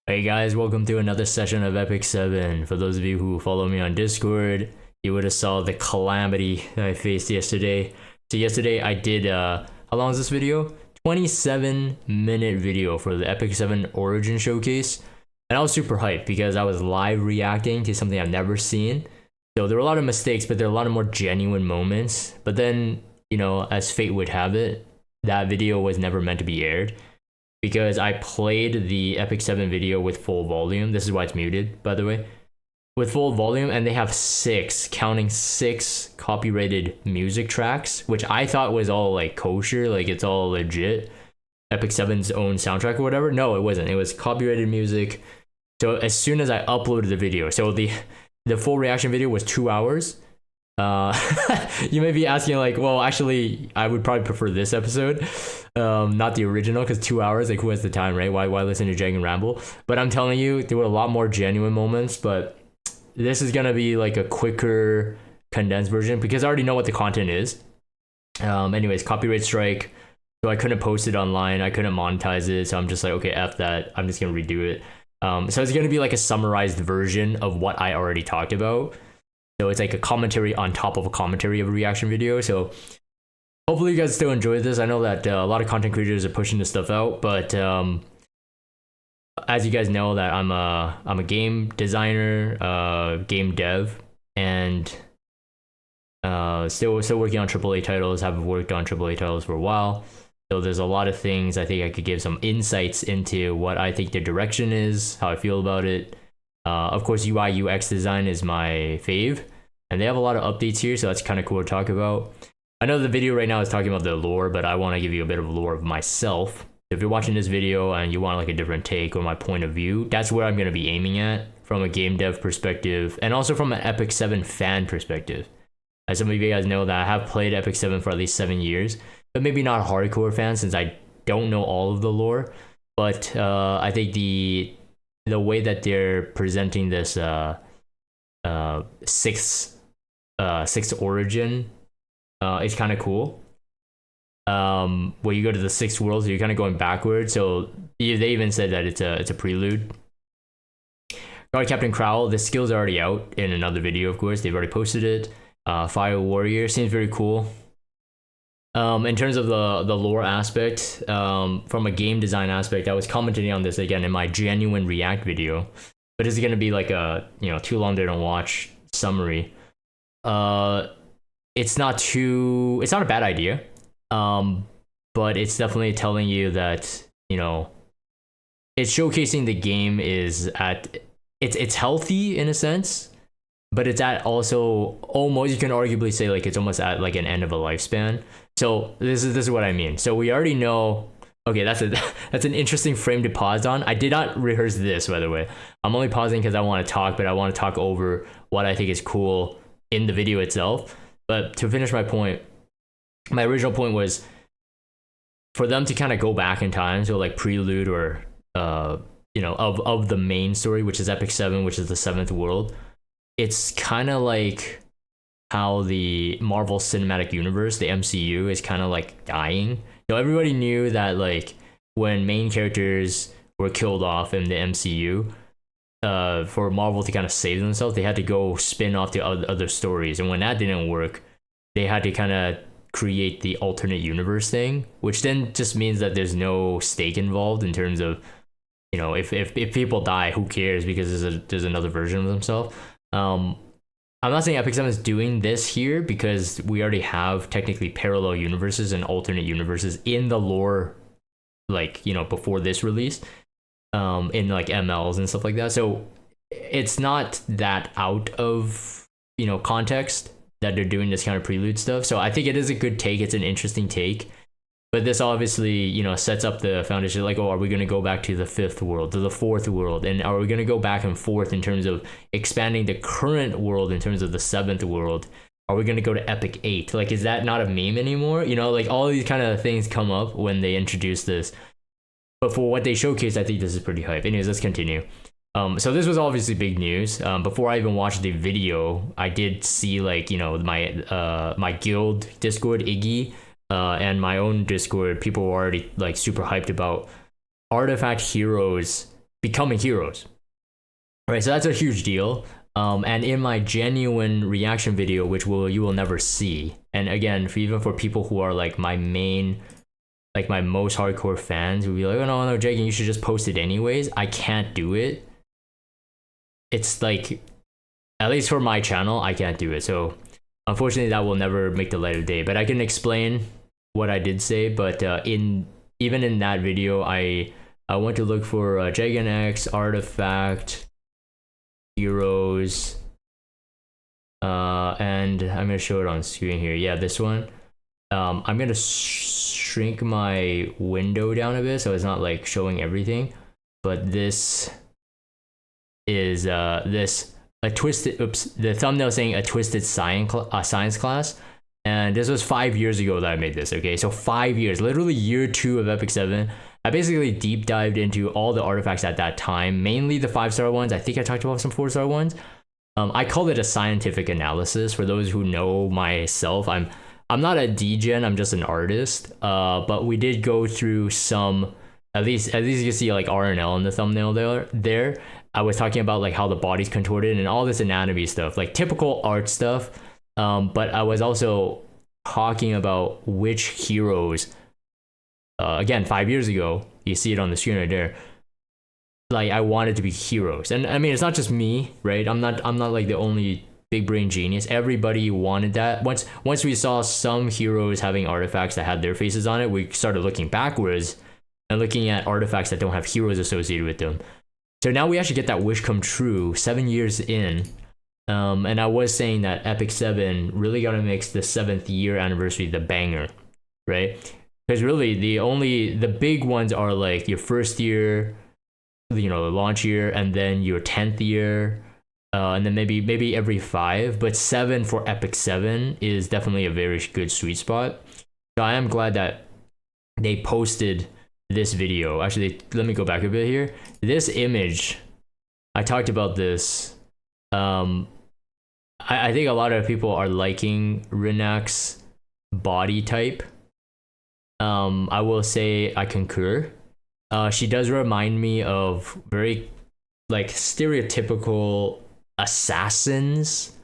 Hey guys, welcome to another session of Epic 7. For those of you who follow me on Discord, you would have saw the calamity that I faced yesterday. So yesterday I did, how long is this video? 27-minute video for the Epic 7 Origin Showcase. And I was super hyped because I was live reacting to something I've never seen. So there were a lot of mistakes, but there were a lot of more genuine moments. But then, as fate would have it, that video was never meant to be aired, because I played the Epic 7 video with full volume. This is why it's muted, by the way. With full volume, and they have counting six copyrighted music tracks, which I thought was all like kosher, like it's all legit. Epic 7's own soundtrack or whatever. No, it wasn't. It was copyrighted music. So as soon as I uploaded the video, so the full reaction video was 2 hours. You may be asking like, well, actually, I would probably prefer this episode, not the original, because 2 hours, like who has the time, right? Why listen to Dragon Ramble? But I'm telling you, there were a lot more genuine moments, but this is gonna be like a quicker, condensed version because I already know what the content is. Anyways, copyright strike, so I couldn't post it online, I couldn't monetize it, so I'm just like, okay, F that, I'm just gonna redo it. So it's gonna be like a summarized version of what I already talked about. So it's like a commentary on top of a commentary of a reaction video. So hopefully you guys still enjoy this. I know that a lot of content creators are pushing this stuff out, but as you guys know, that I'm a game designer, game dev, and still working on AAA titles. Have worked on AAA titles for a while. So there's a lot of things I think I could give some insights into what I think the direction is, how I feel about it. Of course, UI UX design is my fave, and they have a lot of updates here, so that's kind of cool to talk about. I know the video right now is talking about the lore, but I want to give you a bit of lore of myself. If you're watching this video and you want like a different take or my point of view, that's where I'm going to be aiming at from a game dev perspective, and also from an Epic 7 fan perspective. As some of you guys know, that I have played Epic 7 for at least 7 years, but maybe not a hardcore fan since I don't know all of the lore. But I think the way that they're presenting this sixth origin is kind of cool. Where you go to the sixth world, so you're kind of going backwards. So they even said that it's a prelude. Guard Captain Crowl, the skill's already out in another video, of course. They've already posted it. Fire Warrior seems very cool. In terms of the lore aspect, from a game design aspect, I was commenting on this again in my genuine react video, but it's gonna be like a too long to watch summary. It's not a bad idea, but it's definitely telling you that it's showcasing the game is at it's healthy in a sense, but it's at also almost, you can arguably say like it's almost at like an end of a lifespan. So this is what I mean. So we already know. Okay, that's an interesting frame to pause on. I did not rehearse this, by the way. I'm only pausing because I want to talk, but I want to talk over what I think is cool in the video itself. But to finish my point, my original point was for them to kind of go back in time, so like prelude or of the main story, which is Epic 7, which is the seventh world. It's kind of like how the Marvel Cinematic Universe, the MCU, is kind of like dying. So everybody knew that like when main characters were killed off in the MCU, for Marvel to kind of save themselves, they had to go spin off to other stories. And when that didn't work, they had to kind of create the alternate universe thing, which then just means that there's no stake involved in terms of, if people die, who cares, because there's another version of themselves. I'm not saying Epic 7 is doing this here because we already have technically parallel universes and alternate universes in the lore, like, before this release, in like MLs and stuff like that. So it's not that out of, context that they're doing this kind of prelude stuff. So I think it is a good take. It's an interesting take. But this obviously, sets up the foundation. Like, oh, are we going to go back to the fifth world, to the fourth world? And are we going to go back and forth in terms of expanding the current world in terms of the seventh world? Are we going to go to Epic 8? Like, is that not a meme anymore? Like all these kind of things come up when they introduce this. But for what they showcased, I think this is pretty hype. Anyways, let's continue. So this was obviously big news. Before I even watched the video, I did see like, my guild Discord, Iggy, and my own Discord, people were already like super hyped about artifact heroes becoming heroes. Right, so that's a huge deal. And in my genuine reaction video, which you will never see, and again, even for people who are like my main, like my most hardcore fans, who be like, oh no, Jake, you should just post it anyways. I can't do it. It's like, at least for my channel, I can't do it. So unfortunately, that will never make the light of day. But I can explain what I did say. But even in that video, I went to look for Jagan X artifact heroes, and I'm gonna show it on screen here. Yeah, this one. I'm gonna shrink my window down a bit so it's not like showing everything. But this is a twisted. Oops, the thumbnail saying a twisted science class. And this was 5 years ago that I made this, okay? So 5 years, literally year 2 of Epic 7. I basically deep dived into all the artifacts at that time, mainly the 5-star ones. I think I talked about some 4-star ones. I call it a scientific analysis. For those who know myself, I'm not a degen, I'm just an artist. But we did go through some, at least you can see like RNL in the thumbnail there. I was talking about like how the body's contorted and all this anatomy stuff, like typical art stuff. But I was also talking about which heroes, again, 5 years ago, you see it on the screen right there, like I wanted to be heroes. And I mean, it's not just me, right? I'm not like the only big brain genius. Everybody wanted that. Once we saw some heroes having artifacts that had their faces on it, we started looking backwards and looking at artifacts that don't have heroes associated with them. So now we actually get that wish come true 7 years in. And I was saying that Epic 7 really gotta make the 7th year anniversary the banger, right? Because really the big ones are like your first year, you know, the launch year, and then your 10th year, and then maybe every 5. But 7 for Epic 7 is definitely a very good sweet spot. So I am glad that they posted this video. Actually, let me go back a bit here. This image, I talked about this. I think a lot of people are liking Renak's body type. I will say I concur. She does remind me of very like stereotypical assassins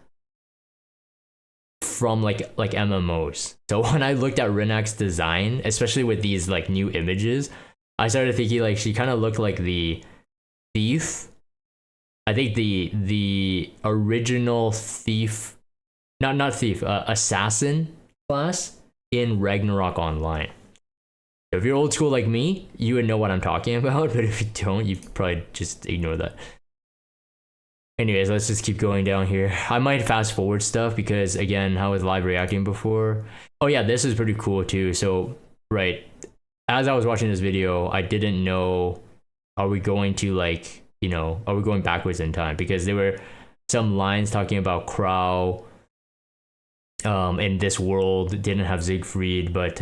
from like MMOs. So when I looked at Renak's design, especially with these like new images, I started thinking like she kind of looked like the thief. I think the original thief, not thief, assassin class in Ragnarok Online. If you're old school like me, you would know what I'm talking about, but if you don't, you probably just ignore that. Anyways, let's just keep going down here. I might fast forward stuff because, again, I was live reacting before. Oh yeah, this is pretty cool too. So, right, as I was watching this video, I didn't know, are we going to like, you know, are we going backwards in time? Because there were some lines talking about Crow in this world didn't have Siegfried, but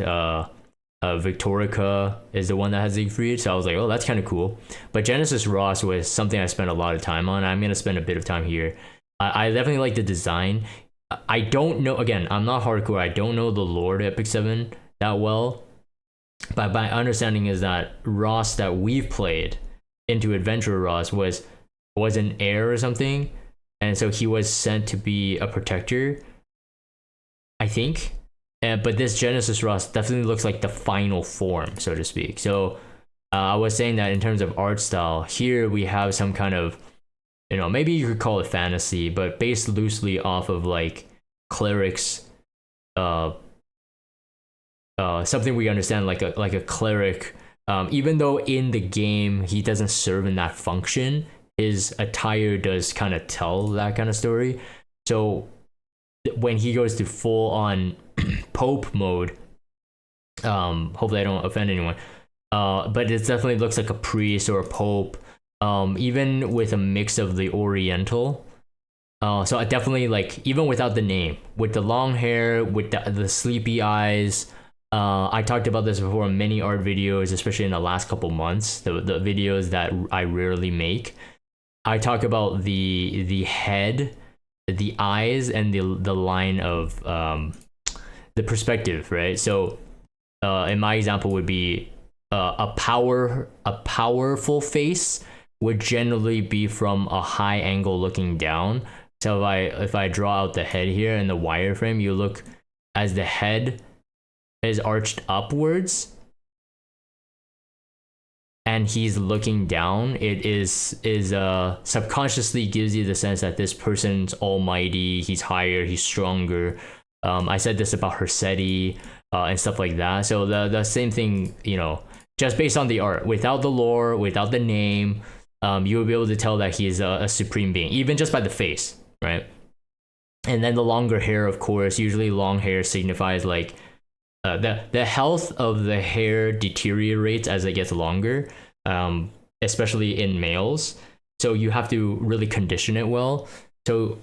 Victorica is the one that has Siegfried. So I was like, oh, that's kind of cool. But Genesis Ross was something I spent a lot of time on. I'm going to spend a bit of time here. I definitely like the design. I don't know, again, I'm not hardcore. I don't know the lore to Epic 7 that well. But my understanding is that Ross that we've played into Adventurer Ross was an heir or something. And so he was sent to be a protector, I think. But this Genesis Ross definitely looks like the final form, so to speak. So I was saying that in terms of art style, here we have some kind of, you know, maybe you could call it fantasy, but based loosely off of like clerics, something we understand like a cleric. Even though in the game he doesn't serve in that function, his attire does kind of tell that kind of story. So when he goes to full on Pope mode, hopefully I don't offend anyone, but it definitely looks like a priest or a Pope, even with a mix of the Oriental. So I definitely like, even without the name, with the long hair, with the sleepy eyes. I talked about this before in many art videos, especially in the last couple months, the videos that I rarely make. I talk about the head, the eyes, and the line of the perspective, right? So in my example would be a powerful face would generally be from a high angle looking down. So if I draw out the head here in the wireframe, you look as the head is arched upwards and he's looking down, it is subconsciously gives you the sense that this person's almighty, he's higher, he's stronger. I said this about Hersetti and stuff like that. So the same thing, you know, just based on the art, without the lore, without the name, you will be able to tell that he is a supreme being, even just by the face, right? And then the longer hair, of course, usually long hair signifies like the health of the hair deteriorates as it gets longer, especially in males. So you have to really condition it well. So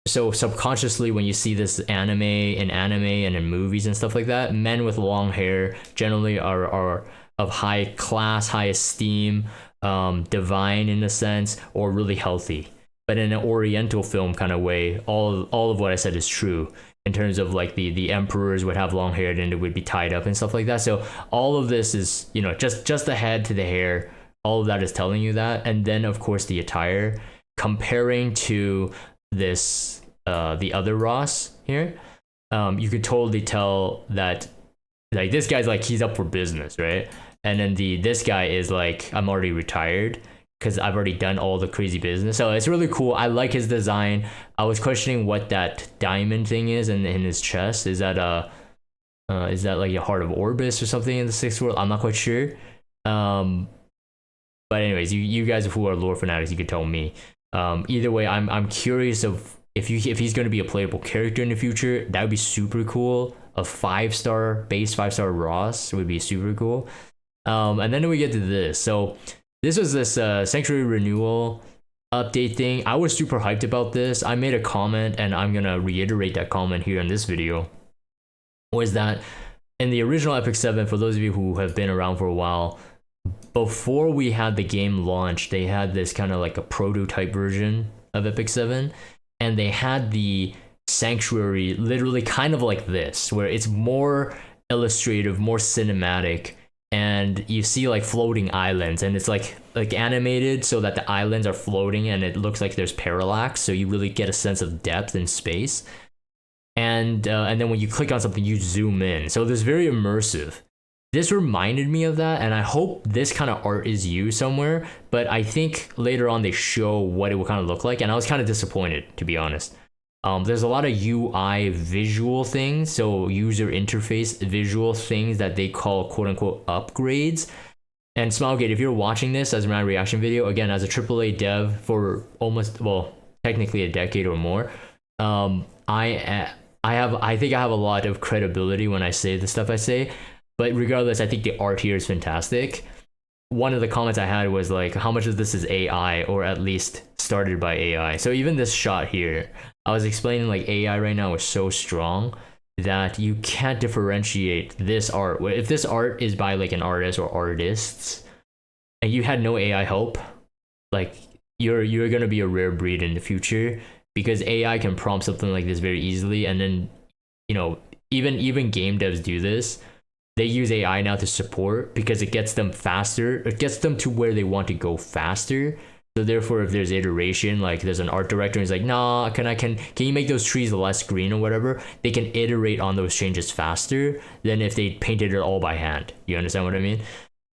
subconsciously, when you see this in anime and in movies and stuff like that, men with long hair generally are of high class, high esteem, divine in a sense, or really healthy. But in an Oriental film kind of way, all of what I said is true. In terms of like the emperors would have long hair and it would be tied up and stuff like that. So all of this is, you know, just the head to the hair, all of that is telling you that. And then of course the attire, comparing to this the other Ross here, you could totally tell that like this guy's like he's up for business, right? And then this guy is like, I'm already retired because I've already done all the crazy business. So it's really cool. I like his design. I was questioning what that diamond thing is in his chest. Is that like a heart of Orbis or something in the sixth world? I'm not quite sure. But anyways, you guys who are lore fanatics, you can tell me. Either way, I'm curious of if he's going to be a playable character in the future. That would be super cool. A 5-star base 5-star Ross would be super cool. And then we get to this. So this was this Sanctuary renewal update thing. I was super hyped about this. I made a comment and I'm gonna reiterate that comment here in this video. Was that in the original Epic 7, for those of you who have been around for a while, before we had the game launch, they had this kind of like a prototype version of Epic 7, and they had the Sanctuary literally kind of like this, where it's more illustrative, more cinematic, and you see like floating islands, and it's like animated so that the islands are floating and it looks like there's parallax, so you really get a sense of depth in space. And then when you click on something, you zoom in, so it's very immersive. This reminded me of that, and I hope this kind of art is used somewhere, but I think later on they show what it will kind of look like, and I was kind of disappointed, to be honest. There's a lot of UI visual things, so user interface visual things that they call quote unquote upgrades. And Smilegate, if you're watching this as my reaction video, again, as a AAA dev for almost, well, technically a decade or more, I think I have a lot of credibility when I say the stuff I say. But regardless, I think the art here is fantastic. One of the comments I had was like, how much of this is AI, or at least started by AI? So even this shot here, I was explaining like AI right now is so strong that you can't differentiate this art. If this art is by like an artist or artists, and you had no AI help, like you're gonna be a rare breed in the future, because AI can prompt something like this very easily. And then, you know, even game devs do this. They use AI now to support because it gets them faster. It gets them to where they want to go faster. So therefore, if there's iteration, like there's an art director and he's like, nah, can you make those trees less green or whatever? They can iterate on those changes faster than if they painted it all by hand. You understand what I mean?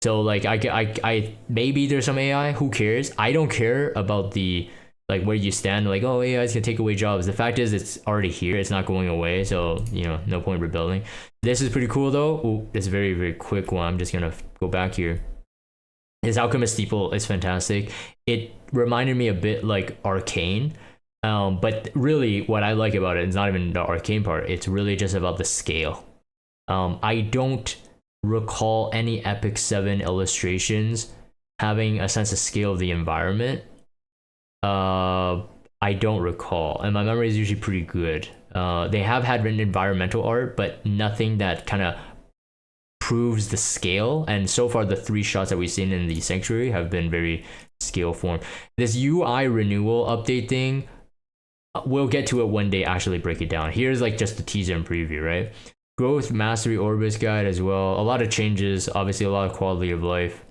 So like I maybe there's some AI. Who cares? I don't care about the like where you stand. Like, oh, AI is gonna take away jobs. The fact is, it's already here. It's not going away. So you know, no point rebuilding. This is pretty cool though. Ooh, it's a very, very quick one. I'm just gonna go back here. His Alchemist Steeple is fantastic. It reminded me a bit like Arcane, but really what I like about it is not even the Arcane part. It's really just about the scale. I don't recall any Epic 7 illustrations having a sense of scale of the environment. I don't recall, and my memory is usually pretty good. They have had written environmental art, but nothing that kind of proves the scale. And so far, the 3 shots that we've seen in the Sanctuary have been very scale form. This UI renewal update thing, we'll get to it one day, actually break it down. Here's like just the teaser and preview, right? Growth Mastery Orbis guide as well. A lot of changes, obviously a lot of quality of life.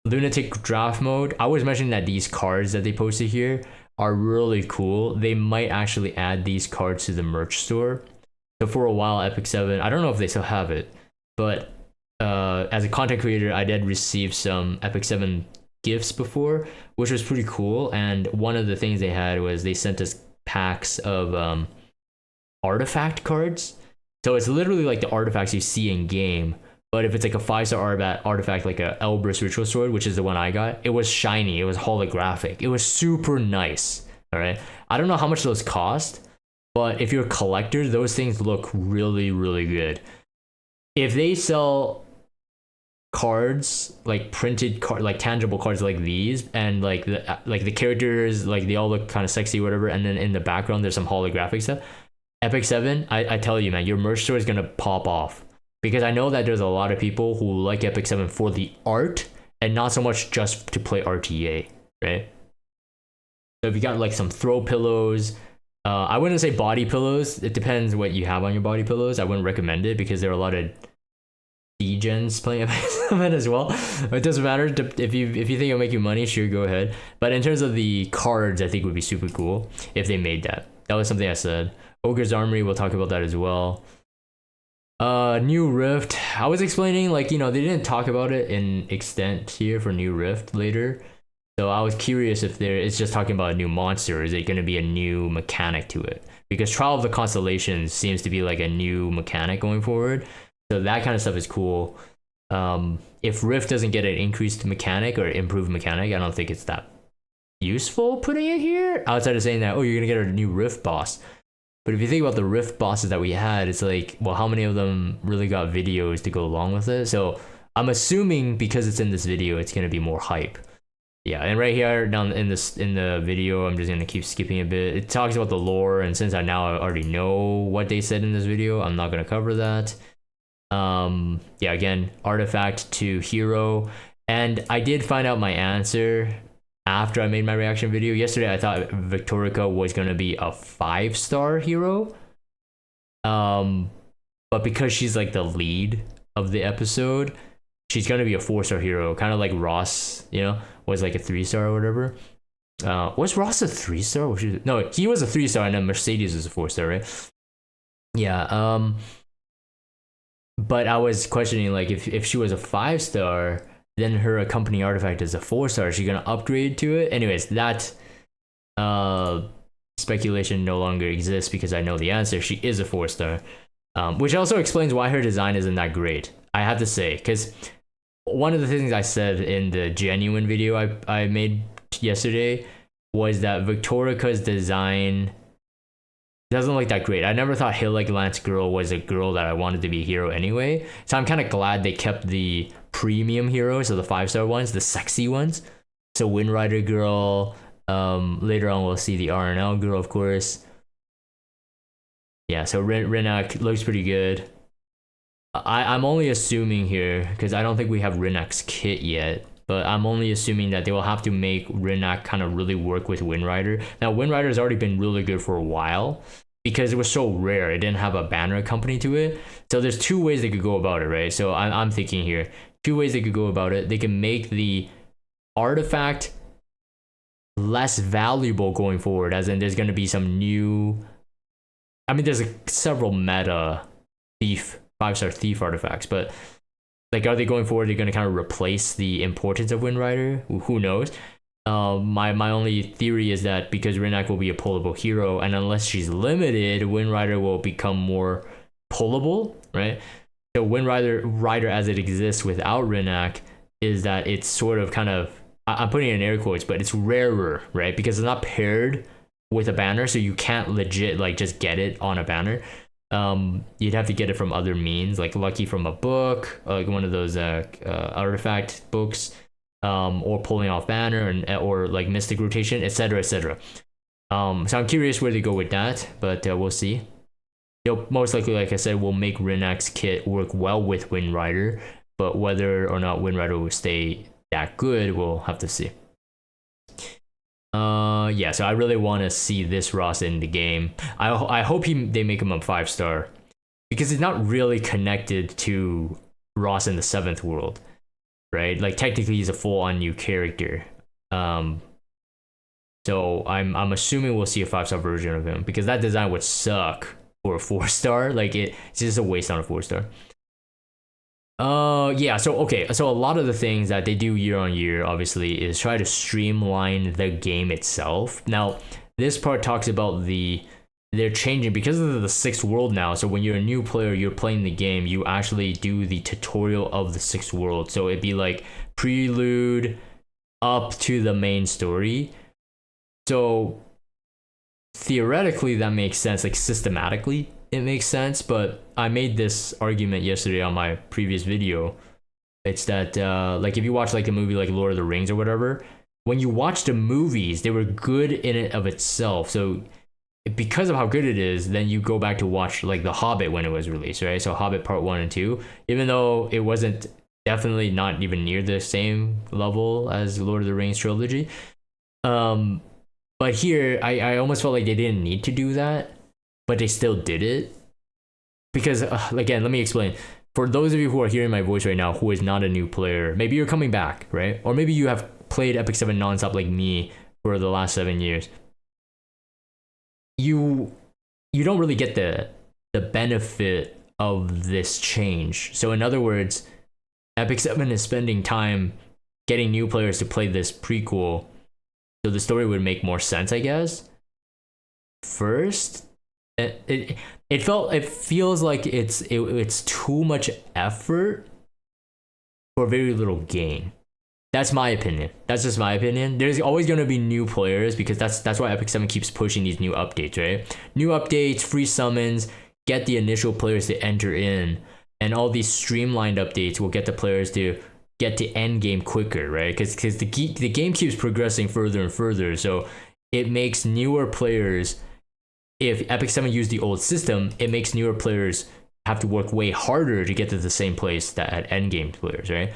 Lunatic draft mode. I was mentioning that these cards that they posted here are really cool. They might actually add these cards to the merch store. So for a while, Epic 7, I don't know if they still have it, but as a content creator, I did receive some Epic 7 gifts before, which was pretty cool. And one of the things they had was they sent us packs of artifact cards. So it's literally like the artifacts you see in game, but if it's like a 5-star artifact like a Orbis ritual sword, which is the one I got, it was shiny, it was holographic, it was super nice. All right, I don't know how much those cost, but if you're a collector, those things look really, really good. If they sell cards, like printed card, like tangible cards like these, and like the characters, like they all look kind of sexy, whatever, and then in the background there's some holographic stuff, Epic 7, I tell you, man, your merch store is gonna pop off. Because I know that there's a lot of people who like Epic 7 for the art and not so much just to play RTA, right? So if you got like some throw pillows, I wouldn't say body pillows. It depends what you have on your body pillows. I wouldn't recommend it because there are a lot of degens playing Epic 7 as well. It doesn't matter. If you think it'll make you money, sure, go ahead. But in terms of the cards, I think would be super cool if they made that. That was something I said. Ogre's Armory, we'll talk about that as well. New Rift. I was explaining, like, you know, they didn't talk about it in extent here for New Rift later. So I was curious if it's just talking about a new monster, or is it going to be a new mechanic to it? Because Trial of the Constellations seems to be like a new mechanic going forward. So that kind of stuff is cool. If Rift doesn't get an increased mechanic or improved mechanic, I don't think it's that useful putting it here. Outside of saying that, oh, you're going to get a new Rift boss. But if you think about the Rift bosses that we had, it's like, well, how many of them really got videos to go along with it? So I'm assuming because it's in this video, it's going to be more hype. Yeah, and right here down in the video, I'm just going to keep skipping a bit. It talks about the lore, and since I already know what they said in this video, I'm not going to cover that. Yeah, again, artifact to hero. And I did find out my answer after I made my reaction video. Yesterday, I thought Victorica was going to be a 5-star hero. But because she's like the lead of the episode, she's going to be a 4-star hero. Kind of like Ross, you know, was like a 3-star or whatever. Was Ross a 3-star? No, he was a 3-star and then Mercedes was a 4-star, right? Yeah. But I was questioning, like, if she was a 5-star, then her accompanying artifact is a 4-star. Is she gonna upgrade to it? Anyways, that speculation no longer exists because I know the answer. She is a 4-star, which also explains why her design isn't that great. I have to say, because one of the things I said in the genuine video I made yesterday was that Victorica's design doesn't look that great. I never thought Hill Like Lance Girl was a girl that I wanted to be a hero anyway. So I'm kind of glad they kept the premium heroes, so the 5-star ones, the sexy ones. So Wind Rider Girl. Later on we'll see the RNL girl, of course. Yeah, so Renak looks pretty good. I'm only assuming here, because I don't think we have Renak's kit yet, but I'm only assuming that they will have to make Renak kind of really work with Wind Rider. Now, Wind Rider has already been really good for a while because it was so rare. It didn't have a banner accompanied to it. So there's 2 ways they could go about it, right? So I'm thinking here, 2 ways they could go about it. They can make the artifact less valuable going forward, as in there's going to be some new... I mean, there's several meta thief, 5-star thief artifacts, but like, are they going forward? They're going to kind of replace the importance of Wind Rider? Who knows? My only theory is that because Renak will be a pullable hero, and unless she's limited, Wind Rider will become more pullable, right? So Wind Rider as it exists without Renak is that it's sort of kind of, I'm putting it in air quotes, but it's rarer, right? Because it's not paired with a banner, so you can't legit like just get it on a banner. You'd have to get it from other means, like lucky from a book, like one of those artifact books, or pulling off banner, or like mystic rotation, etc., etc. So I'm curious where they go with that, but we'll see. They'll most likely, like I said, will make Renak's kit work well with Wind Rider, but whether or not Wind Rider will stay that good, we'll have to see. Yeah, so I really want to see this Ross in the game. I hope they make him a 5-star, because he's not really connected to Ross in the 7th world. right? Like technically he's a full-on new character. Um, so I'm assuming we'll see a 5-star version of him because that design would suck for a 4-star. Like it's just a waste on a 4-star. Yeah, so okay, so a lot of the things that they do year on year obviously is try to streamline the game itself. Now, this part talks about they're changing because of the sixth world now. So when you're a new player, you're playing the game, you actually do the tutorial of the sixth world. So it'd be like prelude up to the main story. So theoretically that makes sense, like systematically it makes sense, but I made this argument yesterday on my previous video. It's that like if you watch like a movie like Lord of the Rings or whatever, when you watch the movies, they were good in it of itself. So because of how good it is, then you go back to watch like The Hobbit when it was released, right? So Hobbit Part 1 and 2, even though it wasn't definitely not even near the same level as Lord of the Rings trilogy. But here, I almost felt like they didn't need to do that, but they still did it. Because, again, let me explain. For those of you who are hearing my voice right now, who is not a new player, maybe you're coming back, right? Or maybe you have played Epic 7 nonstop like me for the last 7 years. You don't really get the benefit of this change. So in other words, Epic 7 is spending time getting new players to play this prequel, so the story would make more sense, I guess. First, it feels like it's too much effort for very little gain. That's my opinion. That's just my opinion. There's always going to be new players because that's why Epic 7 keeps pushing these new updates, right? New updates, free summons, get the initial players to enter in, and all these streamlined updates will get the players to get to end game quicker, right? Because the game keeps progressing further and further, so it makes newer players. If Epic 7 used the old system, it makes newer players have to work way harder to get to the same place that at end game players, right?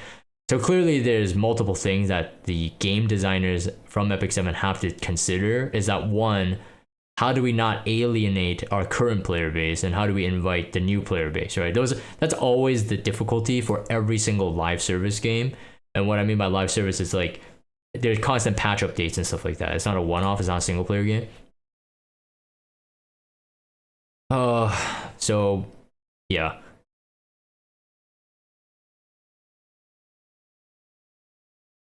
So clearly there's multiple things that the game designers from Epic 7 have to consider. Is that one, how do we not alienate our current player base, and how do we invite the new player base, right? That's always the difficulty for every single live service game. And what I mean by live service is like there's constant patch updates and stuff like that. It's not a one-off, it's not a single player game. So yeah.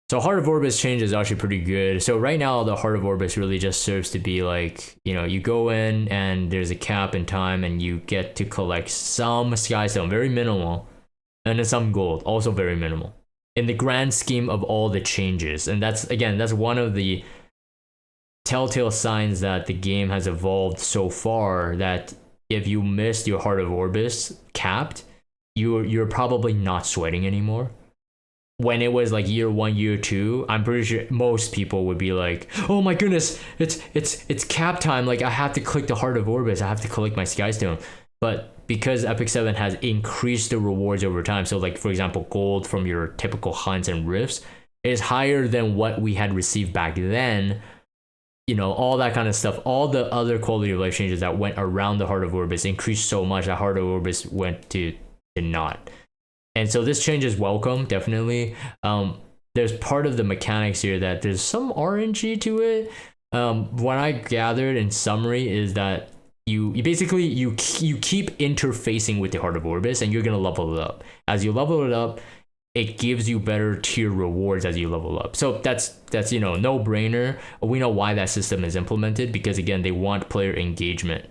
So Heart of Orbis change is actually pretty good. So right now, the Heart of Orbis really just serves to be like, you go in and there's a cap in time and you get to collect some Skystone, very minimal, and then some gold, also very minimal, in the grand scheme of all the changes. And that's one of the telltale signs that the game has evolved so far, that if you missed your Heart of Orbis capped, you're probably not sweating anymore. When it was like year 1, year 2, I'm pretty sure most people would be like, "Oh my goodness, it's cap time! Like I have to click the Heart of Orbis, I have to collect my Skystone." But because Epic 7 has increased the rewards over time, so like for example, gold from your typical hunts and rifts is higher than what we had received back then. All that kind of stuff, all the other quality of life changes that went around the Heart of Orbis increased so much that Heart of Orbis went to not. And so this change is welcome, definitely. There's part of the mechanics here that there's some RNG to it. What I gathered in summary is that you basically keep interfacing with the Heart of Orbis, and you're gonna level it up. As you level it up, it gives you better tier rewards as you level up. So that's no brainer. We know why that system is implemented, because again, they want player engagement.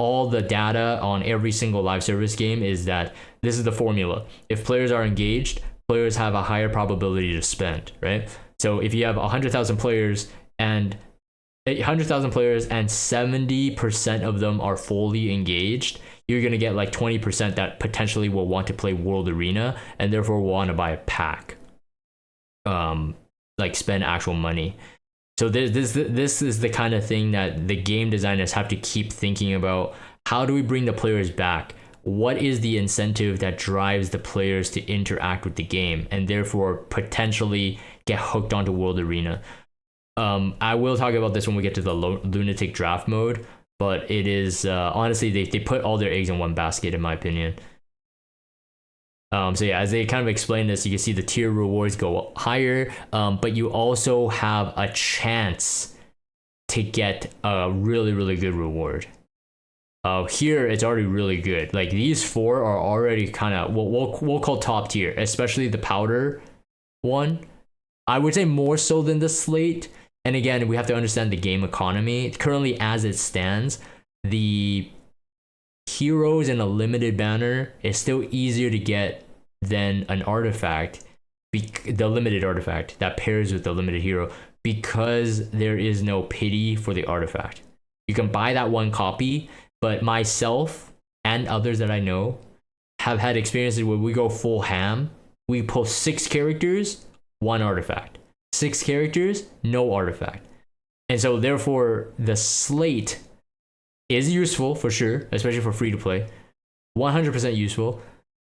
All the data on every single live service game is that this is the formula. If players are engaged, players have a higher probability to spend, right? So if you have 100,000 players and 70% of them are fully engaged, you're going to get like 20% that potentially will want to play World Arena and therefore will want to buy a pack, like spend actual money. So this is the kind of thing that the game designers have to keep thinking about. How do we bring the players back? What is the incentive that drives the players to interact with the game and therefore potentially get hooked onto World Arena? I will talk about this when we get to the Lunatic draft mode, but it is honestly, they put all their eggs in one basket, in my opinion. So yeah, as they kind of explain this, you can see the tier rewards go higher, but you also have a chance to get a really, really good reward. Here it's already really good. Like these four are already kind of what we'll call top tier, especially the powder one. I would say more so than the slate. And again, we have to understand the game economy. Currently, as it stands, the heroes in a limited banner is still easier to get than an artifact, the limited artifact that pairs with the limited hero, because there is no pity for the artifact. You can buy that one copy, but myself and others that I know have had experiences where we go full ham. We pull 6 characters, 1 artifact. 6 characters, no artifact. And so therefore the slate is useful for sure, especially for free to play. 100% useful,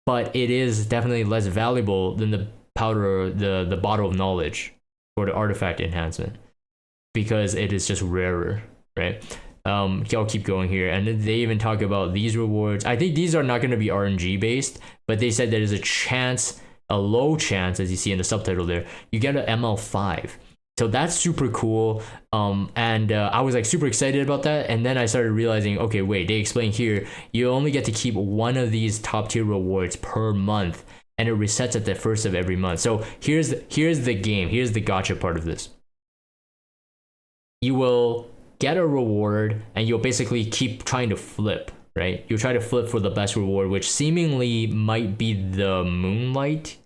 but it is definitely less valuable than the powder, the bottle of knowledge for the artifact enhancement, because it is just rarer, right? I'll keep going here, and they even talk about these rewards. I think these are not going to be RNG based, but they said there is a chance, a low chance, as you see in the subtitle there, you get an ML5. So that's super cool. And I was like super excited about that. And then I started realizing, okay, wait, they explain here, you only get to keep one of these top tier rewards per month, and it resets at the first of every month. So here's the game. Here's the gotcha part of this. You will get a reward and you'll basically keep trying to flip, right? You'll try to flip for the best reward, which seemingly might be the Moonlight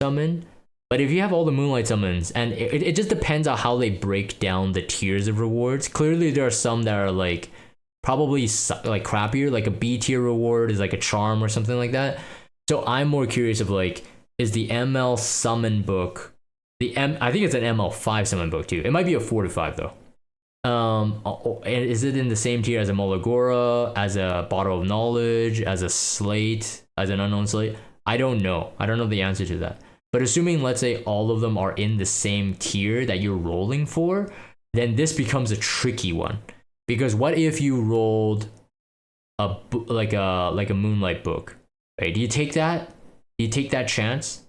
summon. But if you have all the Moonlight summons, and it just depends on how they break down the tiers of rewards. Clearly, there are some that are like probably like crappier, like a B tier reward is like a charm or something like that. So I'm more curious of like, is the ML summon book, I think it's an ML5 summon book too. It might be a 4 to 5 though. And is it in the same tier as a Molagora, as a Bottle of Knowledge, as a Slate, as an Unknown Slate? I don't know. I don't know the answer to that. But assuming, let's say, all of them are in the same tier that you're rolling for, then this becomes a tricky one. Because what if you rolled like a Moonlight book? Right? Do you take that? Do you take that chance?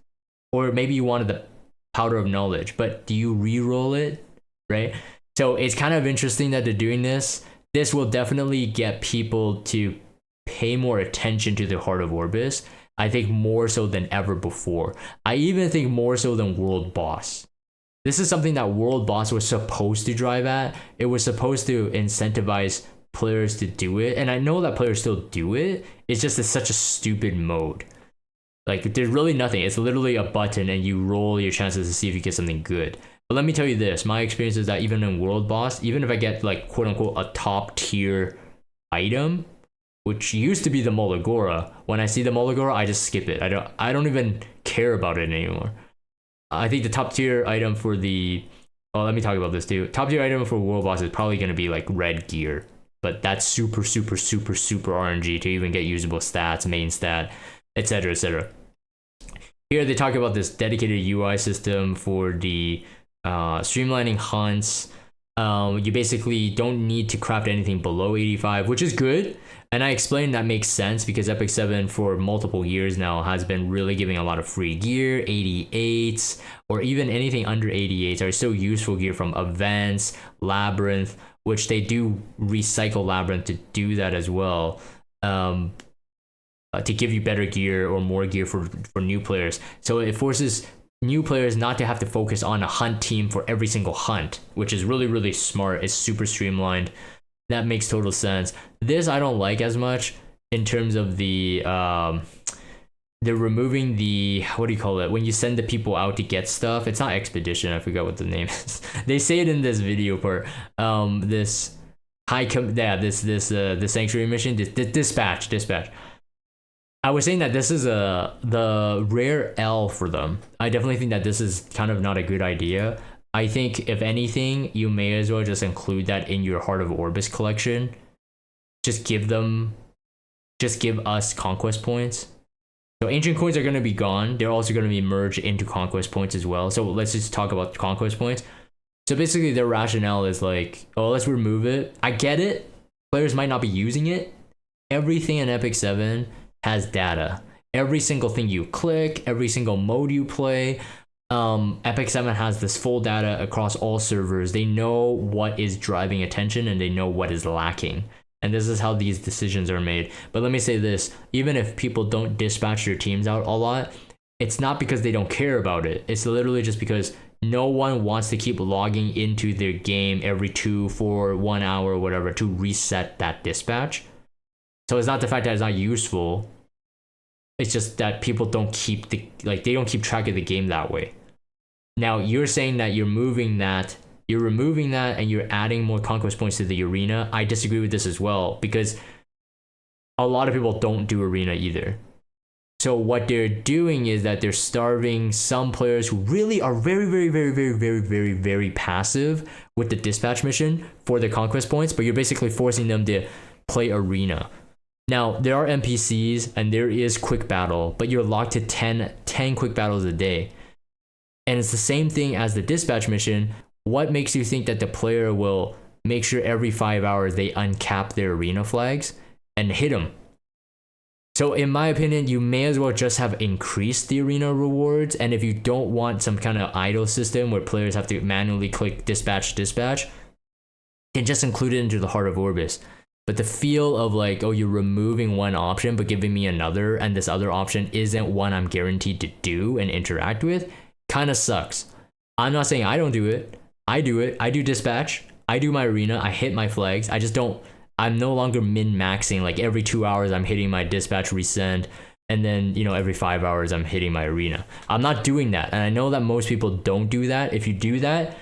Or maybe you wanted the Powder of Knowledge, but do you re-roll it? Right? So it's kind of interesting that they're doing this. This will definitely get people to pay more attention to the Heart of Orbis. I think more so than ever before. I even think more so than World Boss. This is something that World Boss was supposed to drive at. It was supposed to incentivize players to do it. And I know that players still do it. It's just it's such a stupid mode. Like there's really nothing. It's literally a button and you roll your chances to see if you get something good. But let me tell you this. My experience is that even in World Boss, even if I get like quote unquote a top tier item, which used to be the Molagora. When I see the Molagora, I just skip it. I don't even care about it anymore. I think the top tier item for the let me talk about this too. Top tier item for World Boss is probably gonna be like red gear. But that's super RNG to even get usable stats, main stat, etc. etc. Here they talk about this dedicated UI system for the streamlining hunts. You basically don't need to craft anything below 85, which is good. And I explained that makes sense because Epic 7 for multiple years now has been really giving a lot of free gear, 88s, or even anything under 88s are still useful gear from events, Labyrinth, which they do recycle Labyrinth to do that as well, to give you better gear or more gear for new players. So it forces new players not to have to focus on a hunt team for every single hunt, which is really smart. It's super streamlined. That makes total sense. This I don't like as much in terms of the they're removing the, what do you call it, when you send the people out to get stuff. It's not expedition, I forgot what the name is. They say it in this video part. This the sanctuary mission, dispatch. I was saying that this is the rare L for them. I definitely think that this is kind of not a good idea. I think if anything, you may as well just include that in your Heart of Orbis collection. Just give us conquest points. So ancient coins are going to be gone. They're also going to be merged into conquest points as well. So let's just talk about conquest points. So basically their rationale is like, oh, let's remove it. I get it. Players might not be using it. Everything in Epic 7 has data. every single thing you click, every single mode you play. Epic 7 has this full data across all servers. They know what is driving attention and they know what is lacking. And this is how these decisions are made. But let me say this, even if people don't dispatch their teams out a lot, it's not because they don't care about it. It's literally just because no one wants to keep logging into their game every 2, 4, 1 hour, or whatever, to reset that dispatch. So it's not the fact that it's not useful. It's just that people don't keep they don't keep track of the game that way. Now you're saying that you're removing that, and you're adding more conquest points to the arena. I disagree with this as well, because a lot of people don't do arena either. So what they're doing is that they're starving some players who really are very, very, very, very, very, very, very passive with the dispatch mission for the conquest points, but you're basically forcing them to play arena. Now, there are NPCs and there is quick battle, but you're locked to 10 quick battles a day. And it's the same thing as the dispatch mission. What makes you think that the player will make sure every 5 hours they uncap their arena flags and hit them? So in my opinion, you may as well just have increased the arena rewards. And if you don't want some kind of idle system where players have to manually click dispatch, then just include it into the heart of Orbis. But the feel of like, oh, you're removing one option but giving me another, and this other option isn't one I'm guaranteed to do and interact with, kind of sucks. I'm not saying I don't do it. I do it. I do dispatch. I do my arena. I hit my flags. I'm no longer min-maxing, like every 2 hours I'm hitting my dispatch resend, and then, every 5 hours I'm hitting my arena. I'm not doing that. And I know that most people don't do that. If you do that,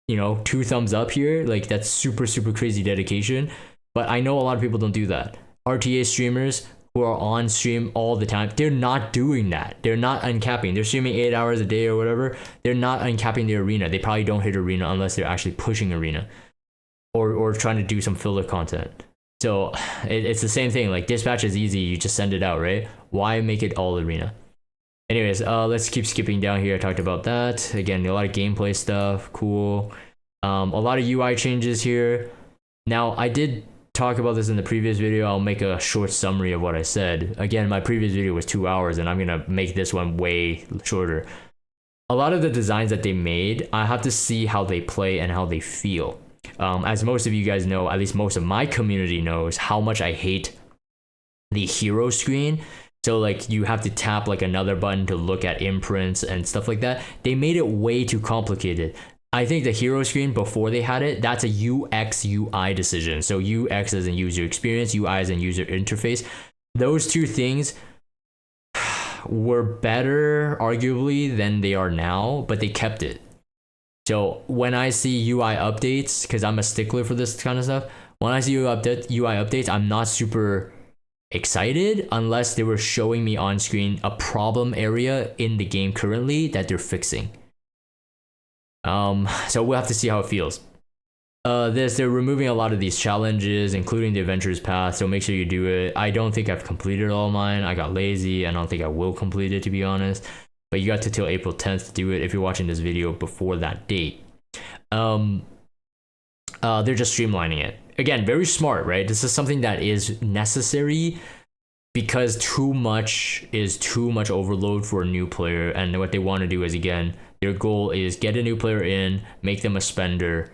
2 thumbs up here. Like, that's super, super crazy dedication. But I know a lot of people don't do that. RTA streamers who are on stream all the time, they're not doing that. They're not uncapping. They're streaming 8 hours a day or whatever. They're not uncapping their arena. They probably don't hit arena unless they're actually pushing arena or trying to do some filler content. So it's the same thing. Like, dispatch is easy. You just send it out, right? Why make it all arena? Anyways, let's keep skipping down here. I talked about that. Again, a lot of gameplay stuff. Cool. A lot of UI changes here. Now, I did talk about this in the previous video. I'll make a short summary of what I said. Again, my previous video was 2 hours, and I'm gonna make this one way shorter. A lot of the designs that they made, I have to see how they play and how they feel. As most of you guys know, at least most of my community knows, how much I hate the hero screen. So like, you have to tap like another button to look at imprints and stuff like that. They made it way too complicated. I think the hero screen before they had it, that's a UX UI decision. So UX as in user experience, UI as in user interface. Those two things were better arguably than they are now, but they kept it. So when I see UI updates, because I'm a stickler for this kind of stuff, when I see UI updates, I'm not super excited unless they were showing me on screen a problem area in the game currently that they're fixing. So we'll have to see how it feels. They're removing a lot of these challenges, including the Adventurer's Path, so make sure you do it. I don't think I've completed all mine. I got lazy. I don't think I will complete it, to be honest. But you got to till April 10th to do it if you're watching this video before that date. They're just streamlining it. Again, very smart, right? This is something that is necessary because too much overload for a new player. And what they want to do is, again, their goal is get a new player in, make them a spender.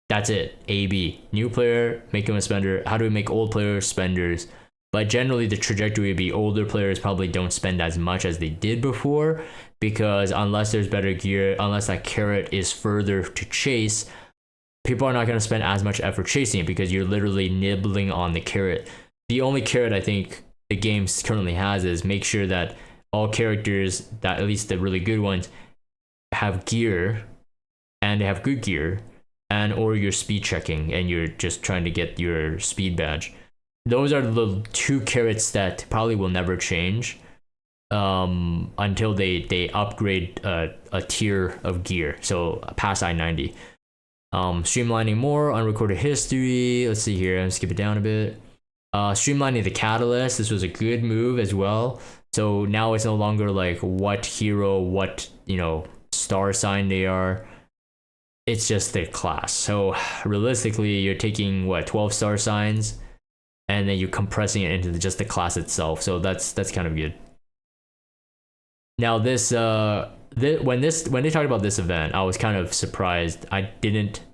That's it. A-B. New player, make them a spender. How do we make old players spenders? But generally, the trajectory would be older players probably don't spend as much as they did before, because unless there's better gear, unless that carrot is further to chase, people are not going to spend as much effort chasing it because you're literally nibbling on the carrot. The only carrot I think the game currently has is make sure that all characters, that at least the really good ones, have gear, and they have good gear, and or you're speed checking and you're just trying to get your speed badge. Those are the two carrots that probably will never change until they upgrade a tier of gear, so past I-90. Streamlining more, unrecorded history. Let's see here, I'm skip it down a bit. Streamlining the catalyst. This was a good move as well. So now it's no longer like what hero, what star sign they are. It's just their class. So realistically, you're taking 12 star signs, and then you're compressing it into just the class itself. So that's kind of good. Now this when they talked about this event, I was kind of surprised. I didn't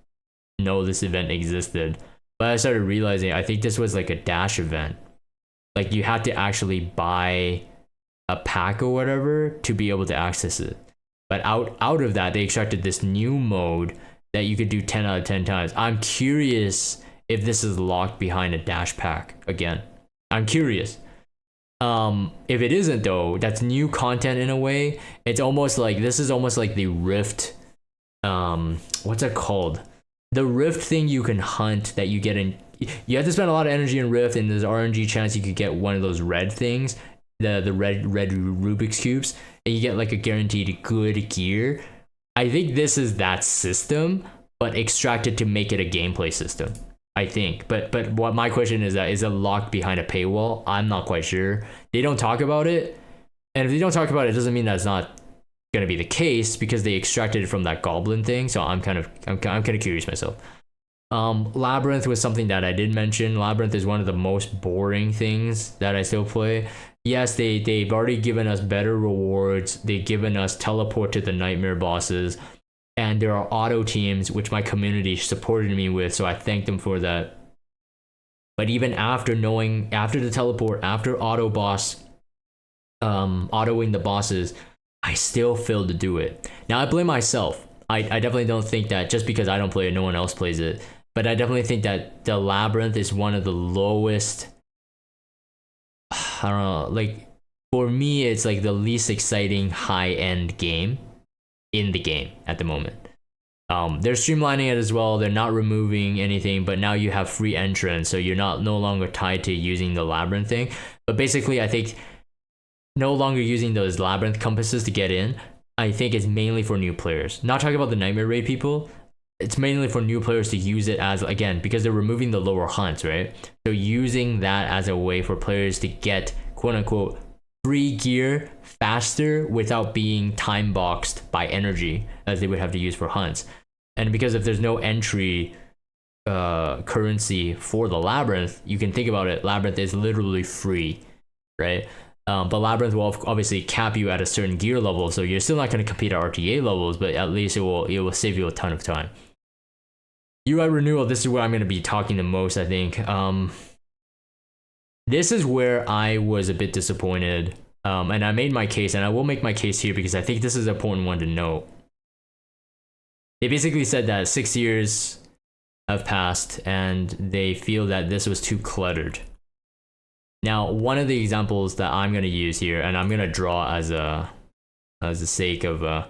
know this event existed, but I started realizing I think this was like a dash event. Like you had to actually buy a pack or whatever to be able to access it. But out of that, they extracted this new mode that you could do 10 out of 10 times. I'm curious if this is locked behind a dash pack again. I'm curious. If it isn't though, that's new content in a way. It's almost like this is almost like the Rift. What's it called? The Rift thing you can hunt that you get in. You have to spend a lot of energy in Rift, and there's RNG chance you could get one of those red things, the red Rubik's cubes, and you get like a guaranteed good gear. I think this is that system, but extracted to make it a gameplay system. I think, but what my question is that is it locked behind a paywall? I'm not quite sure. They don't talk about it, and if they don't talk about it, it doesn't mean that's not gonna be the case because they extracted it from that goblin thing. So I'm kind of curious myself. Labyrinth was something that I did mention. Labyrinth is one of the most boring things that I still play. Yes, they've already given us better rewards. They've given us teleport to the nightmare bosses, and there are auto teams which my community supported me with, so I thank them for that. But even after the teleport, after autoing the bosses, I still failed to do it. Now I blame myself. I definitely don't think that just because I don't play it, no one else plays it. But I definitely think that the Labyrinth is one of the lowest. I don't know, like for me, it's like the least exciting high-end game in the game at the moment. They're streamlining it as well. They're not removing anything, but now you have free entrance, so you're no longer tied to using the Labyrinth thing. But basically, I think no longer using those Labyrinth compasses to get in. I think it's mainly for new players. Not talking about the Nightmare Raid people. It's mainly for new players to use it as, again, because they're removing the lower hunts, right? So using that as a way for players to get quote unquote free gear faster without being time boxed by energy as they would have to use for hunts. And because if there's no entry currency for the Labyrinth, you can think about it, Labyrinth is literally free, right? But Labyrinth will obviously cap you at a certain gear level, so you're still not going to compete at RTA levels, but at least it will save you a ton of time. UI renewal, this is where I'm going to be talking the most, I think. This is where I was a bit disappointed, and I made my case, and I will make my case here because I think this is an important one to note. They basically said that 6 years have passed, and they feel that this was too cluttered. Now, one of the examples that I'm going to use here, and I'm going to draw as a sake of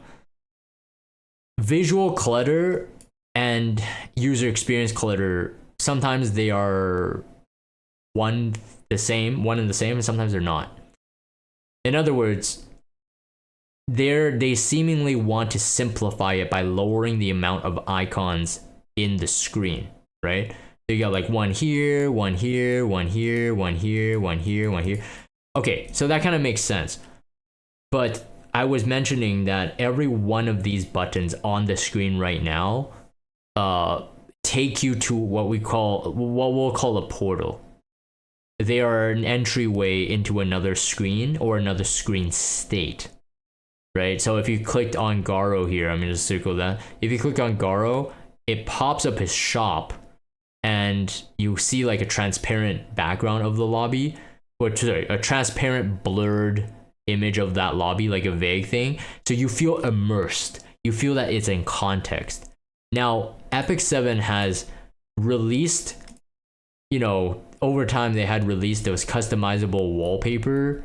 visual clutter and user experience clutter, sometimes they are one and the same, and sometimes they're not. In other words, they seemingly want to simplify it by lowering the amount of icons in the screen, right? So you got like one here, one here, one here, one here, one here, one here. Okay, so that kind of makes sense. But I was mentioning that every one of these buttons on the screen right now take you to what we'll call a portal. They are an entryway into another screen or another screen state, right? So if you clicked on Garo here, I'm going to circle that. If you click on Garo, it pops up his shop, and you see like a transparent background of the lobby, or sorry, a transparent blurred image of that lobby, like a vague thing. So you feel immersed. You feel that it's in context. Now, Epic 7 has released, over time they had released those customizable wallpaper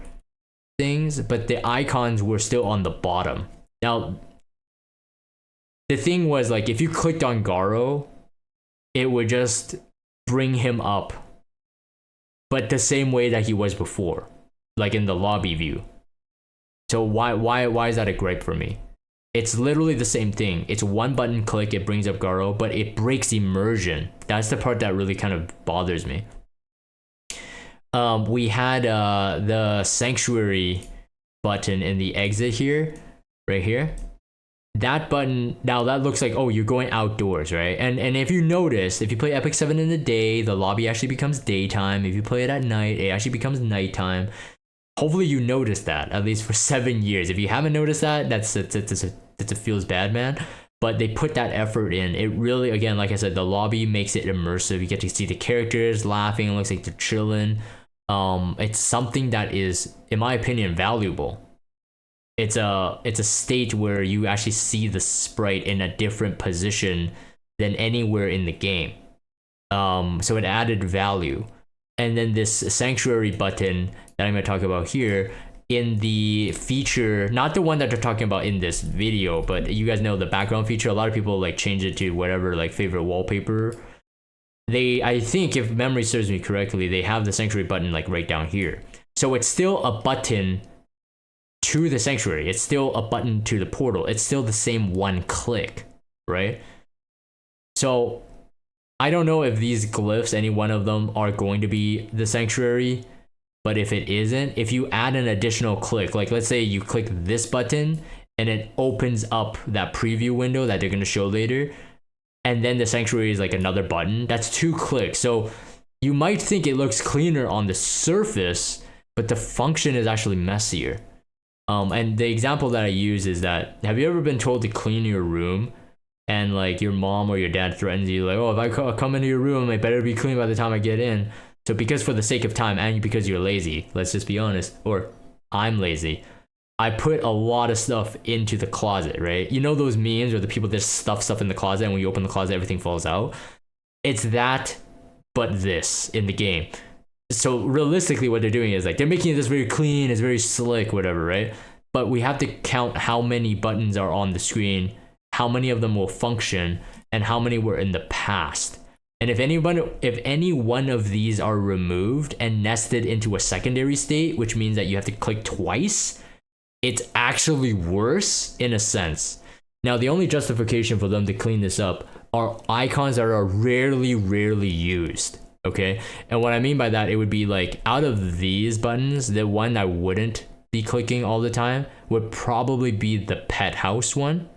things, but the icons were still on the bottom. Now, the thing was, like, if you clicked on Garo, it would just bring him up, but the same way that he was before, like in the lobby view. So why is that a gripe for me? It's literally the same thing. It's one button click, it brings up Garo, but it breaks immersion. That's the part that really kind of bothers me. We had the sanctuary button in the exit here, right here. that button now that looks like, oh, you're going outdoors, right? And if you notice, if you play Epic 7 in the day, the lobby actually becomes daytime. If you play it at night, it actually becomes nighttime. Hopefully you noticed that, at least for 7 years. If you haven't noticed that, that's it feels bad, man. But they put that effort in. It really, again, like I said, the lobby makes it immersive. You get to see the characters laughing. It looks like they're chilling. It's something that is, in my opinion, valuable. It's a state where you actually see the sprite in a different position than anywhere in the game. So it added value. And then this sanctuary button that I'm going to talk about here in the feature, not the one that they're talking about in this video, but you guys know the background feature. A lot of people like change it to whatever like favorite wallpaper. I think if memory serves me correctly, they have the sanctuary button like right down here. So it's still a button to the sanctuary. It's still a button to the portal. It's still the same one click, right? So I don't know if these glyphs, any one of them, are going to be the sanctuary, but if it isn't, if you add an additional click, like let's say you click this button and it opens up that preview window that they're going to show later, and then the sanctuary is like another button, that's 2 clicks. So you might think it looks cleaner on the surface, but the function is actually messier. And the example that I use is that, have you ever been told to clean your room and like your mom or your dad threatens you like, oh, if I come into your room, it better be clean by the time I get in. So because for the sake of time and because you're lazy, let's just be honest, or I'm lazy, I put a lot of stuff into the closet, right? You know those memes where the people just stuff stuff in the closet and when you open the closet, everything falls out? It's that, but this in the game. So realistically what they're doing is like they're making this very clean, it's very slick, whatever, right? But we have to count how many buttons are on the screen, how many of them will function, and how many were in the past. And if any one of these are removed and nested into a secondary state, which means that you have to click twice, it's actually worse in a sense. Now, the only justification for them to clean this up are icons that are rarely used. Okay, and what I mean by that, it would be like out of these buttons, the one I wouldn't be clicking all the time would probably be the pet house one,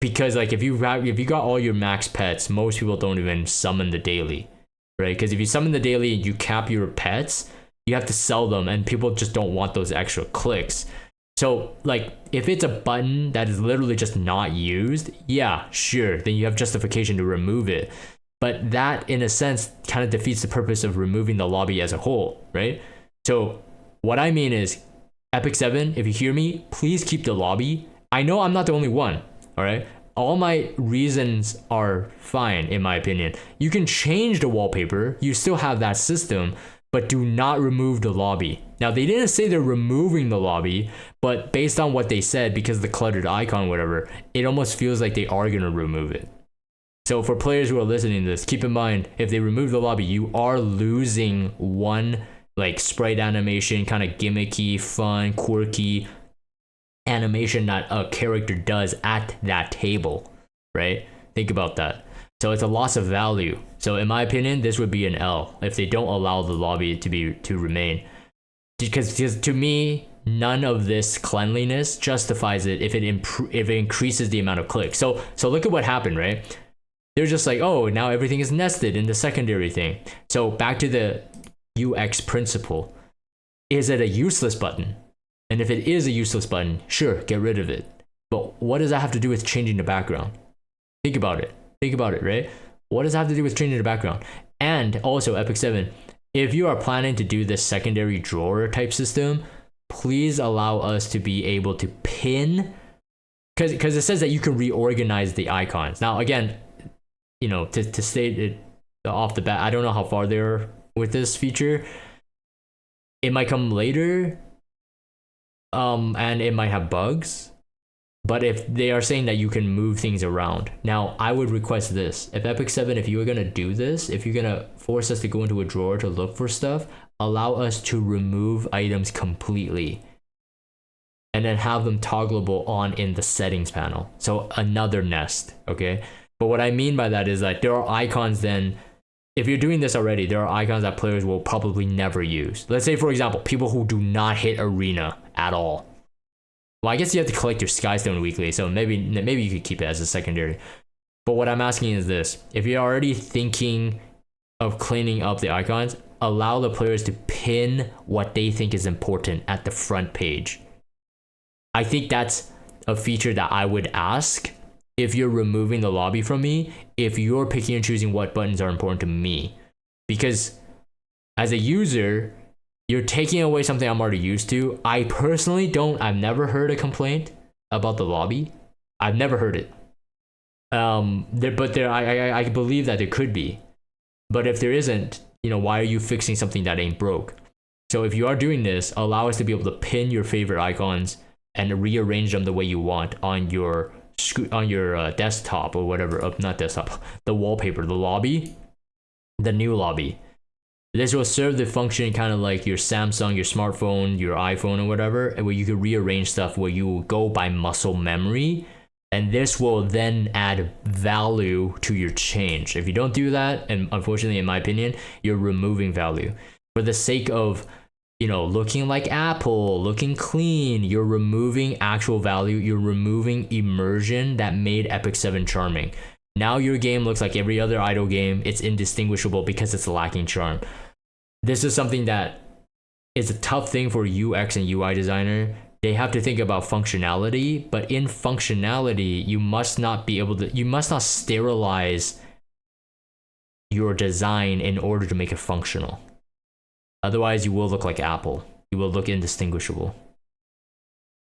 because like if you got all your max pets, most people don't even summon the daily, right? Because if you summon the daily and you cap your pets, you have to sell them, and people just don't want those extra clicks. So like if it's a button that is literally just not used, yeah, sure, then you have justification to remove it. But that, in a sense, kind of defeats the purpose of removing the lobby as a whole, right? So what I mean is, Epic 7, if you hear me, please keep the lobby. I know I'm not the only one, all right? All my reasons are fine, in my opinion. You can change the wallpaper. You still have that system, but do not remove the lobby. Now, they didn't say they're removing the lobby, but based on what they said, because of the cluttered icon, whatever, it almost feels like they are going to remove it. So for players who are listening to this, keep in mind, if they remove the lobby, you are losing one like sprite animation, kind of gimmicky, fun, quirky animation that a character does at that table, right? Think about that. So it's a loss of value. So in my opinion, this would be an L if they don't allow the lobby to remain. Because to me, none of this cleanliness justifies it if it increases the amount of clicks. So look at what happened, right? They're just like, oh, now everything is nested in the secondary thing. So back to the UX principle. Is it a useless button? And if it is a useless button, sure, get rid of it. But what does that have to do with changing the background? Think about it, right? What does that have to do with changing the background? And also, Epic 7, if you are planning to do this secondary drawer type system, please allow us to be able to pin, because it says that you can reorganize the icons. Now, again, you know, to state it off the bat, I don't know how far they're with this feature. It might come later, and it might have bugs. But if they are saying that you can move things around, now I would request this. If Epic 7, if you are gonna do this, if you're gonna force us to go into a drawer to look for stuff, allow us to remove items completely, and then have them toggleable on in the settings panel. So another nest, okay? But what I mean by that is that there are icons then, if you're doing this already, there are icons that players will probably never use. Let's say, for example, people who do not hit Arena at all. Well, I guess you have to collect your Skystone weekly, so maybe you could keep it as a secondary. But what I'm asking is this: if you're already thinking of cleaning up the icons, allow the players to pin what they think is important at the front page. I think that's a feature that I would ask if you're removing the lobby from me, if you're picking and choosing what buttons are important to me. Because as a user, you're taking away something I'm already used to. I personally I've never heard a complaint about the lobby. I've never heard it. I believe that there could be. But if there isn't, why are you fixing something that ain't broke? So if you are doing this, allow us to be able to pin your favorite icons and rearrange them the way you want on your desktop or whatever. Not desktop, the wallpaper, the lobby, the new lobby. This will serve the function kind of like your Samsung, your smartphone, your iPhone, or whatever, where you can rearrange stuff where you go by muscle memory. And this will then add value to your change. If you don't do that, and unfortunately, in my opinion, you're removing value. For the sake of, looking like Apple, looking clean, you're removing actual value. You're removing immersion that made Epic 7 charming. Now your game looks like every other idle game. It's indistinguishable because it's lacking charm. This is something that is a tough thing for UX and UI designer. They have to think about functionality, but in functionality, you must not sterilize your design in order to make it functional. Otherwise, you will look like Apple. You will look indistinguishable.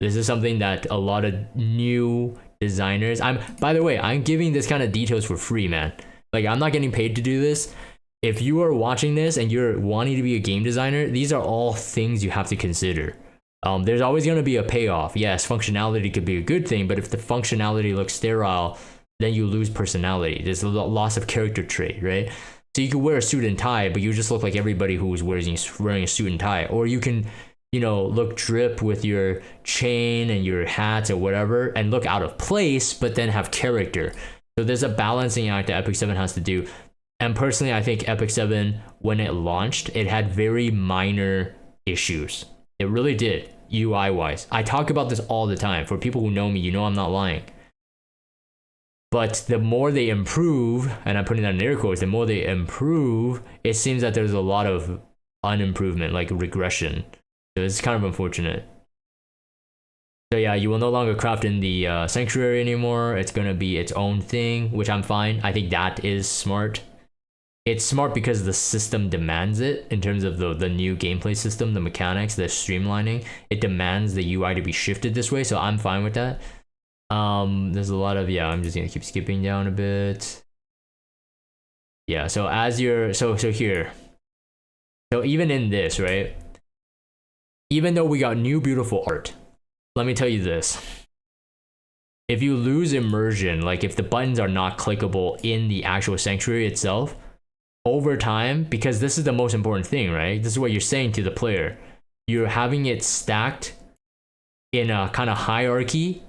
This is something that a lot of new designers, by the way, I'm giving this kind of details for free, man. Like, I'm not getting paid to do this. If you are watching this and you're wanting to be a game designer, these are all things you have to consider. There's always going to be a payoff. Yes, functionality could be a good thing, but if the functionality looks sterile, then you lose personality. There's a loss of character trait, right? So you could wear a suit and tie, but you just look like everybody who was wearing a suit and tie. Or you can, look drip with your chain and your hats or whatever and look out of place, but then have character. So there's a balancing act that Epic 7 has to do. And personally, I think Epic 7, when it launched, it had very minor issues. It really did, UI-wise. I talk about this all the time. For people who know me, I'm not lying. But the more they improve, and I'm putting that in air quotes, the more they improve, it seems that there's a lot of unimprovement, like regression. So it's kind of unfortunate. So yeah, you will no longer craft in the sanctuary anymore. It's going to be its own thing, which I'm fine. I think that is smart. It's smart because the system demands it in terms of the new gameplay system, the mechanics, the streamlining. It demands the UI to be shifted this way, so I'm fine with that. There's a lot of, I'm just gonna keep skipping down a bit. Yeah, so as you're, so here. So even in this, right? Even though we got new beautiful art, let me tell you this. If you lose immersion, like if the buttons are not clickable in the actual sanctuary itself, over time, because this is the most important thing, right? This is what you're saying to the player. You're having it stacked in a kind of hierarchy.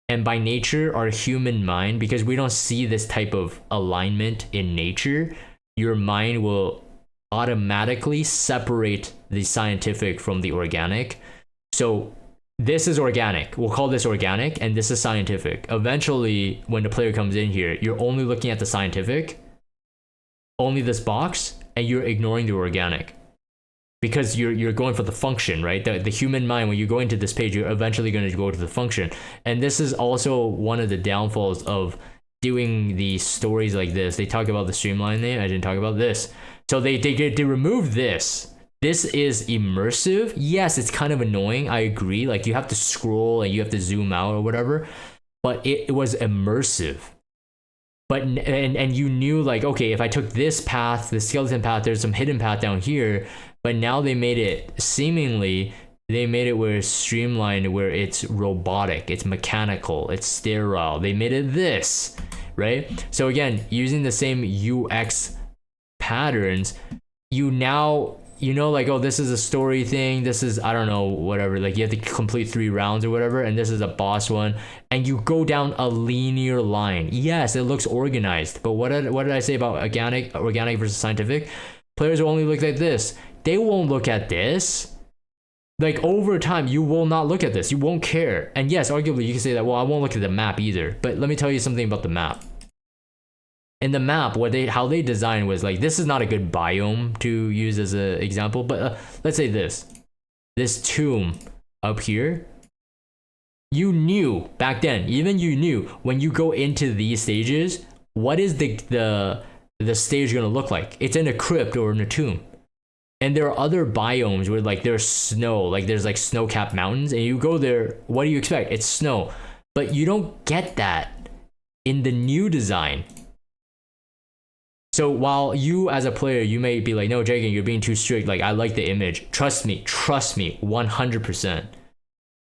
And by nature, our human mind, because we don't see this type of alignment in nature, your mind will automatically separate the scientific from the organic. So this is organic. We'll call this organic, and this is scientific. Eventually, when the player comes in here, you're only looking at the scientific, only this box, and you're ignoring the organic because you're going for the function, right? The human mind, when you go into this page, you're eventually going to go to the function. And this is also one of the downfalls of doing the stories like this. They talk about the Streamlined thing. I didn't talk about this. So they removed this. This is immersive. Yes, it's kind of annoying. I agree. Like, you have to scroll and you have to zoom out or whatever, but it was immersive. But and you knew, like, okay, if I took this path, the skeleton path, there's some hidden path down here. But now they made it where it's streamlined, where it's robotic, it's mechanical, it's sterile. They made it this, right? So again, using the same UX patterns, like, oh, this is a story thing, this is, I don't know, whatever, like, you have to complete 3 rounds or whatever, and this is a boss one, and you go down a linear line. Yes, it looks organized, but what did I say about organic versus scientific? Players will only look like this. They won't look at this. Like over time, you will not look at this. You won't care. And yes, arguably you can say that, well, I won't look at the map either. But let me tell you something about the map. In the map, how they designed was like, this is not a good biome to use as an example, but let's say this tomb up here, you knew back then, even you knew when you go into these stages, what is the stage gonna look like? It's in a crypt or in a tomb. And there are other biomes where like there's snow, like there's like snow-capped mountains, and you go there, what do you expect? It's snow. But you don't get that in the new design. So while you as a player, you may be like, no, Jagan, you're being too strict. Like, I like the image. Trust me, 100%.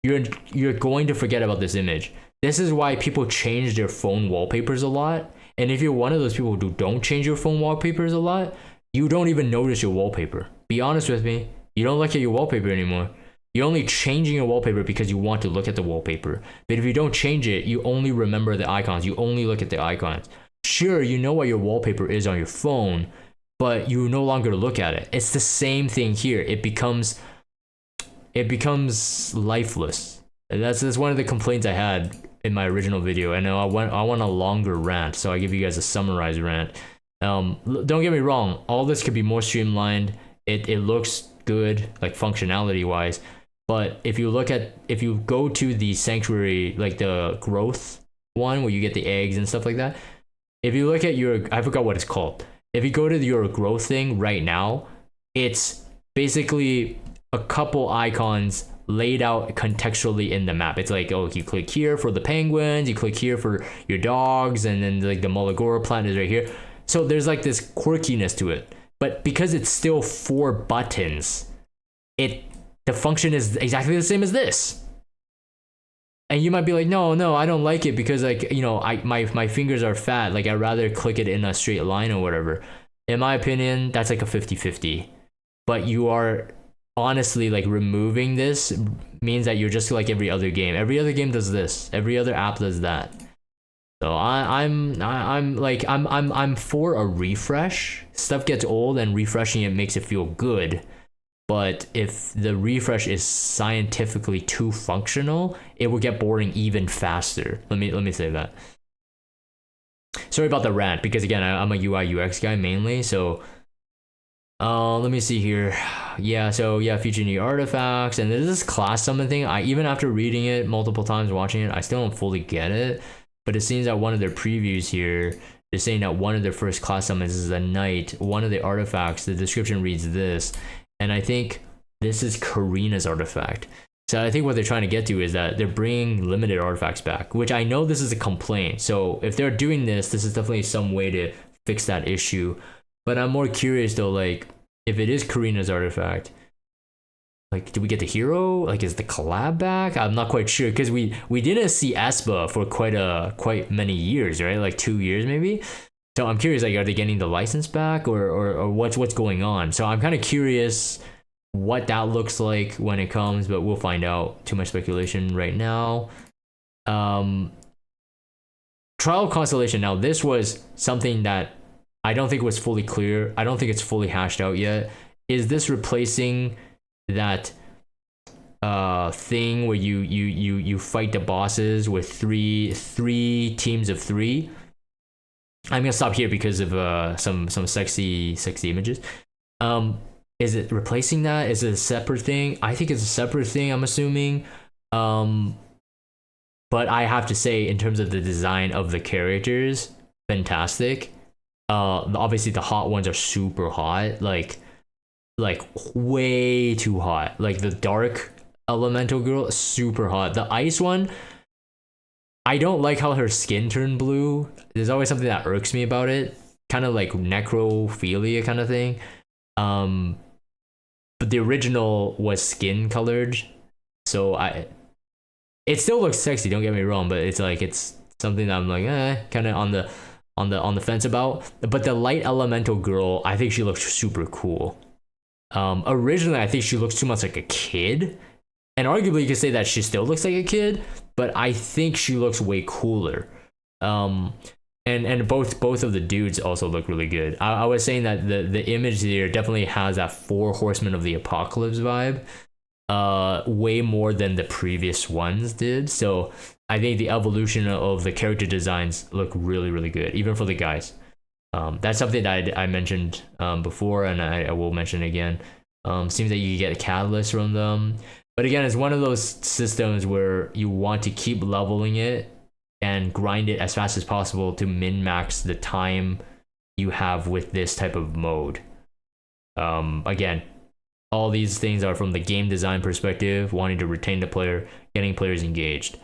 You're going to forget about this image. This is why people change their phone wallpapers a lot. And if you're one of those people who don't change your phone wallpapers a lot, you don't even notice your wallpaper. Be honest with me. You don't look at your wallpaper anymore. You're only changing your wallpaper because you want to look at the wallpaper. But if you don't change it, you only remember the icons. You only look at the icons. Sure, you know what your wallpaper is on your phone, but you no longer look at it. It's the same thing here. It becomes lifeless. That's one of the complaints I had in my original video. And I want a longer rant, so I give you guys a summarized rant. Don't get me wrong, all this could be more streamlined. It looks good, like functionality wise, but if you go to the sanctuary, like the growth one where you get the eggs and stuff like that, if you look at I forgot what it's called. If you go to your growth thing right now, it's basically a couple icons laid out contextually in the map. It's like, oh, you click here for the penguins, you click here for your dogs, and then like the Mulligora plant is right here. So there's like this quirkiness to it. But because it's still 4 buttons, the function is exactly the same as this. And you might be like, no, I don't like it because like, you know, my fingers are fat. Like I'd rather click it in a straight line or whatever. In my opinion, that's like a 50-50. But you are honestly like removing this means that you're just like every other game. Every other game does this. Every other app does that. So I'm for a refresh. Stuff gets old and refreshing it makes it feel good. But if the refresh is scientifically too functional, it will get boring even faster. Let me say that. Sorry about the rant, because again, I'm a UI UX guy mainly. So let me see here. Yeah, so yeah, feature new artifacts, and there's this class summon thing. Even after reading it multiple times, watching it, I still don't fully get it. But it seems that one of their previews here is saying that one of their first class summons is a knight. One of the artifacts, the description reads this, and I think this is Karina's artifact. So I think what they're trying to get to is that they're bringing limited artifacts back, which I know this is a complaint. So if they're doing this is definitely some way to fix that issue. But I'm more curious though, like if it is Karina's artifact, like, do we get the hero? Like, is the collab back? I'm not quite sure, because we didn't see Espa for quite many years, right? Like 2 years maybe. So I'm curious, like, are they getting the license back, or what's going on? So I'm kind of curious what that looks like when it comes, but we'll find out. Too much speculation right now. Trial of Constellation. Now, this was something that I don't think was fully clear. I don't think it's fully hashed out yet. Is this replacing that thing where you fight the bosses with three teams of 3? I'm gonna stop here because of some sexy images. Is it replacing that? Is it a separate thing? I think it's a separate thing, I'm assuming. But I have to say, in terms of the design of the characters, fantastic. Obviously the hot ones are super hot, like way too hot. Like the dark elemental girl, super hot. The ice one, I don't like how her skin turned blue. There's always something that irks me about it, kind of like necrophilia kind of thing. But the original was skin colored, so it still looks sexy, don't get me wrong, but it's like, it's something that I'm like kind of on the fence about. But the light elemental girl, I think she looks super cool. Originally I think she looks too much like a kid, and arguably you could say that she still looks like a kid, but I think she looks way cooler. And both of the dudes also look really good. I was saying that the image here definitely has that 4 Horsemen of the Apocalypse vibe. way more than the previous ones did. So I think the evolution of the character designs look really, really good, even for the guys. That's something that I mentioned before, and I will mention again. Seems that you get a catalyst from them, but again, it's one of those systems where you want to keep leveling it and grind it as fast as possible to min-max the time you have with this type of mode. Again, all these things are from the game design perspective, wanting to retain the player, getting players engaged.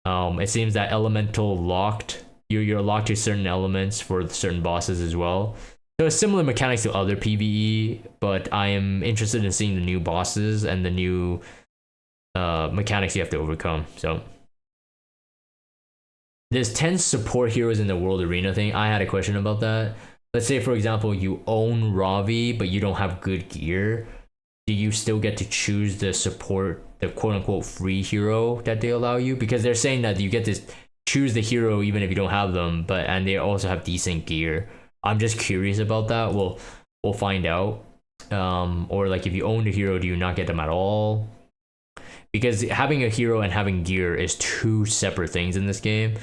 It seems that elemental locked, you're locked to certain elements for certain bosses as well. So it's similar mechanics to other PvE, but I am interested in seeing the new bosses and the new mechanics you have to overcome. So there's 10 support heroes in the world arena thing. I had a question about that. Let's say, for example, you own Ravi, but you don't have good gear. Do you still get to choose the support, the quote-unquote free hero that they allow you? Because they're saying that you get to choose the hero even if you don't have them, and they also have decent gear. I'm just curious about that. We'll find out. Or like if you own the hero, do you not get them at all? Because having a hero and having gear is two separate things in this game.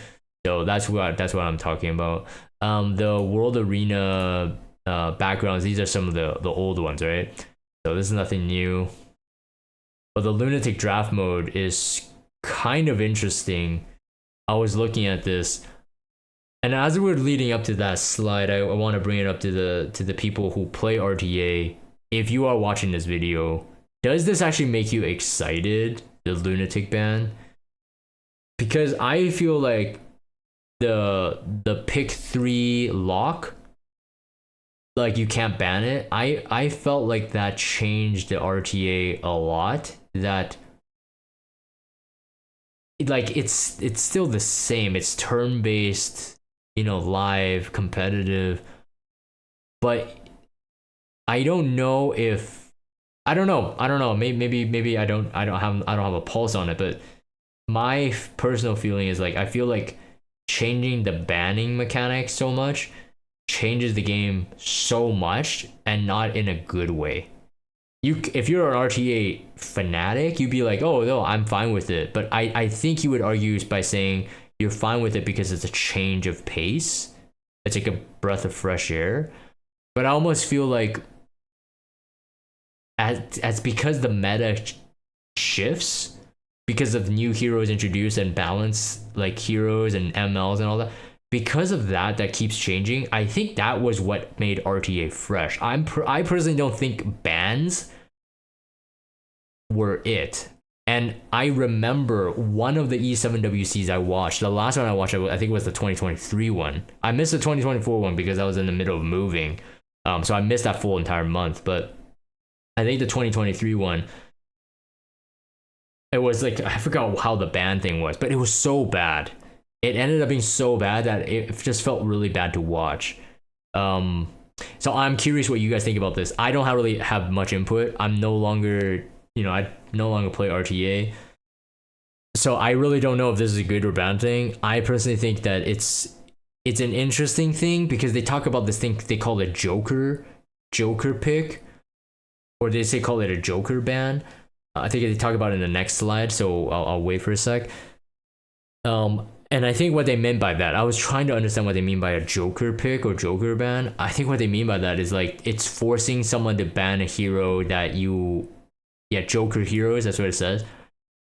So that's what I'm talking about. The World Arena backgrounds, these are some of the old ones, right? So this is nothing new. But the Lunatic draft mode is kind of interesting. I was looking at this, and as we're leading up to that slide, I want to bring it up to the people who play RTA. If you are watching this video, does this actually make you excited, the Lunatic ban? Because I feel like the pick 3 lock, like you can't ban it. I felt like that changed the RTA a lot. That like it's still the same. It's turn-based, live, competitive. But I don't know if I don't know. Maybe I don't have a pulse on it, but my personal feeling is like I feel like changing the banning mechanics so much changes the game so much, and not in a good way. If you're an RTA fanatic, you'd be like, oh no, I'm fine with it. But I think you would argue by saying you're fine with it because it's a change of pace. It's like a breath of fresh air. But I almost feel like as because the meta shifts, because of new heroes introduced and balance like heroes and MLs and all that, because of that keeps changing. I think that was what made RTA fresh. I personally don't think bans were it. And I remember one of the E7WCs I watched, the last one I watched, I think it was the 2023 one. I missed the 2024 one because I was in the middle of moving. So I missed that full entire month. But I think the 2023 one, it was like, I forgot how the ban thing was, but it was so bad. It ended up being so bad that it just felt really bad to watch. So I'm curious what you guys think about this. I don't really have much input. I'm no longer, I no longer play RTA. So I really don't know if this is a good or bad thing. I personally think that it's an interesting thing because they talk about this thing, they call it Joker pick, or they call it a Joker ban. I think they talk about it in the next slide, so I'll wait for a sec. And I think what they meant by that, I was trying to understand what they mean by a Joker pick or Joker ban. I think what they mean by that is like it's forcing someone to ban a hero that Joker heroes, that's what it says.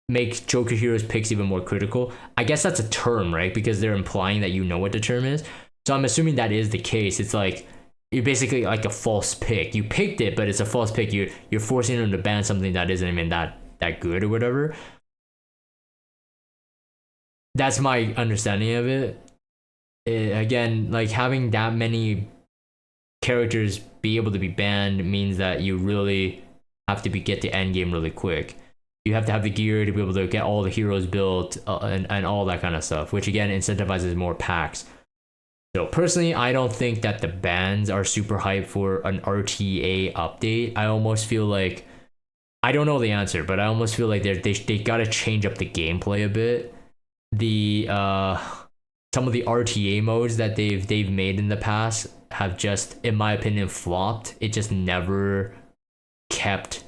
Make Joker heroes picks even more critical. I guess that's a term, right? Because they're implying that you know what the term is. So I'm assuming that is the case. It's like you're basically like a false pick. You picked it, but it's a false pick. You're forcing them to ban something that isn't even that good or whatever. That's my understanding of it. Again, like having that many characters be able to be banned means that you really have to get the end game really quick. You have to have the gear to be able to get all the heroes built and all that kind of stuff, which again incentivizes more packs. So personally, I don't think that the bans are super hype for an RTA update. I almost feel like, I don't know the answer, but I almost feel like they gotta change up the gameplay a bit. Some of the RTA modes that they've made in the past have just, in my opinion, flopped. It just never kept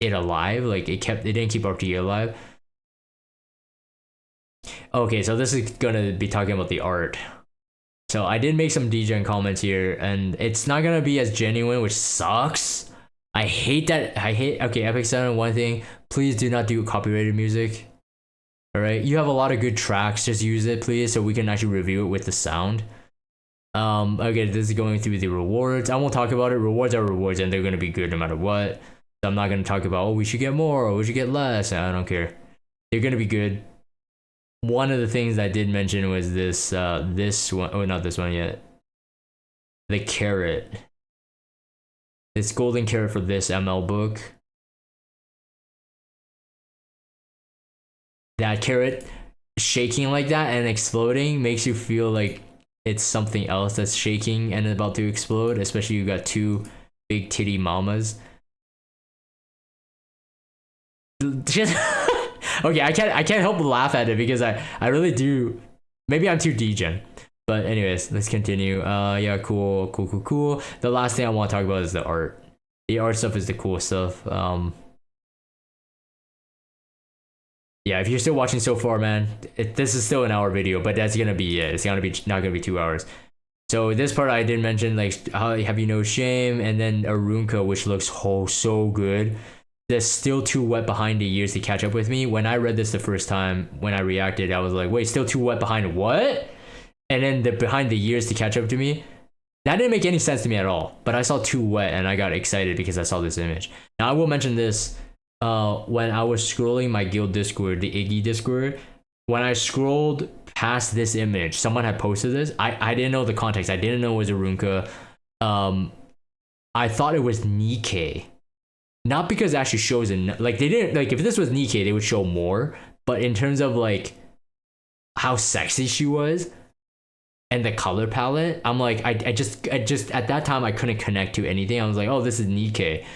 it alive. Like it didn't keep RTA alive. Okay, so this is gonna be talking about the art. So I did make some DGen comments here, and it's not gonna be as genuine, which sucks. I hate that. Okay, Epic Sound, one thing, please do not do copyrighted music. All right, you have a lot of good tracks, just use it please, so we can actually review it with the sound. Okay, this is going through the rewards. I won't talk about it. Rewards are rewards, and they're gonna be good no matter what. So I'm not gonna talk about, oh, we should get more or we should get less. I don't care. They're gonna be good. One of the things I did mention was this this one, oh, not this one yet. The carrot. This golden carrot for this ML book. That carrot shaking like that and exploding makes you feel like it's something else that's shaking and about to explode, especially you got two big titty mamas. Just okay, I can't help but laugh at it because I really do. Maybe I'm too degen. But anyways, let's continue. Yeah, cool. The last thing I want to talk about is the art. The art stuff is the cool stuff. Yeah, if you're still watching so far, man, this is still an hour video, but that's gonna be it. It's gonna be not gonna be 2 hours. So this part I did mention, like, how have you no shame, and then Aruna, which looks so good. That's still too wet behind the ears to catch up with me. When I read this the first time, when I reacted, I was like, wait, still too wet behind what? And then the behind the ears to catch up to me. That didn't make any sense to me at all. But I saw too wet and I got excited because I saw this image. Now I will mention this. When I was scrolling my guild Discord, the Iggy Discord, when I scrolled past this image, someone had posted this. I didn't know the context. I didn't know it was Aruna. I thought it was Nikkei. Not because it actually shows it, like they didn't, like if this was Nikkei, they would show more. But in terms of like how sexy she was and the color palette, I'm like, I just at that time I couldn't connect to anything. I was like, oh, this is Nikkei.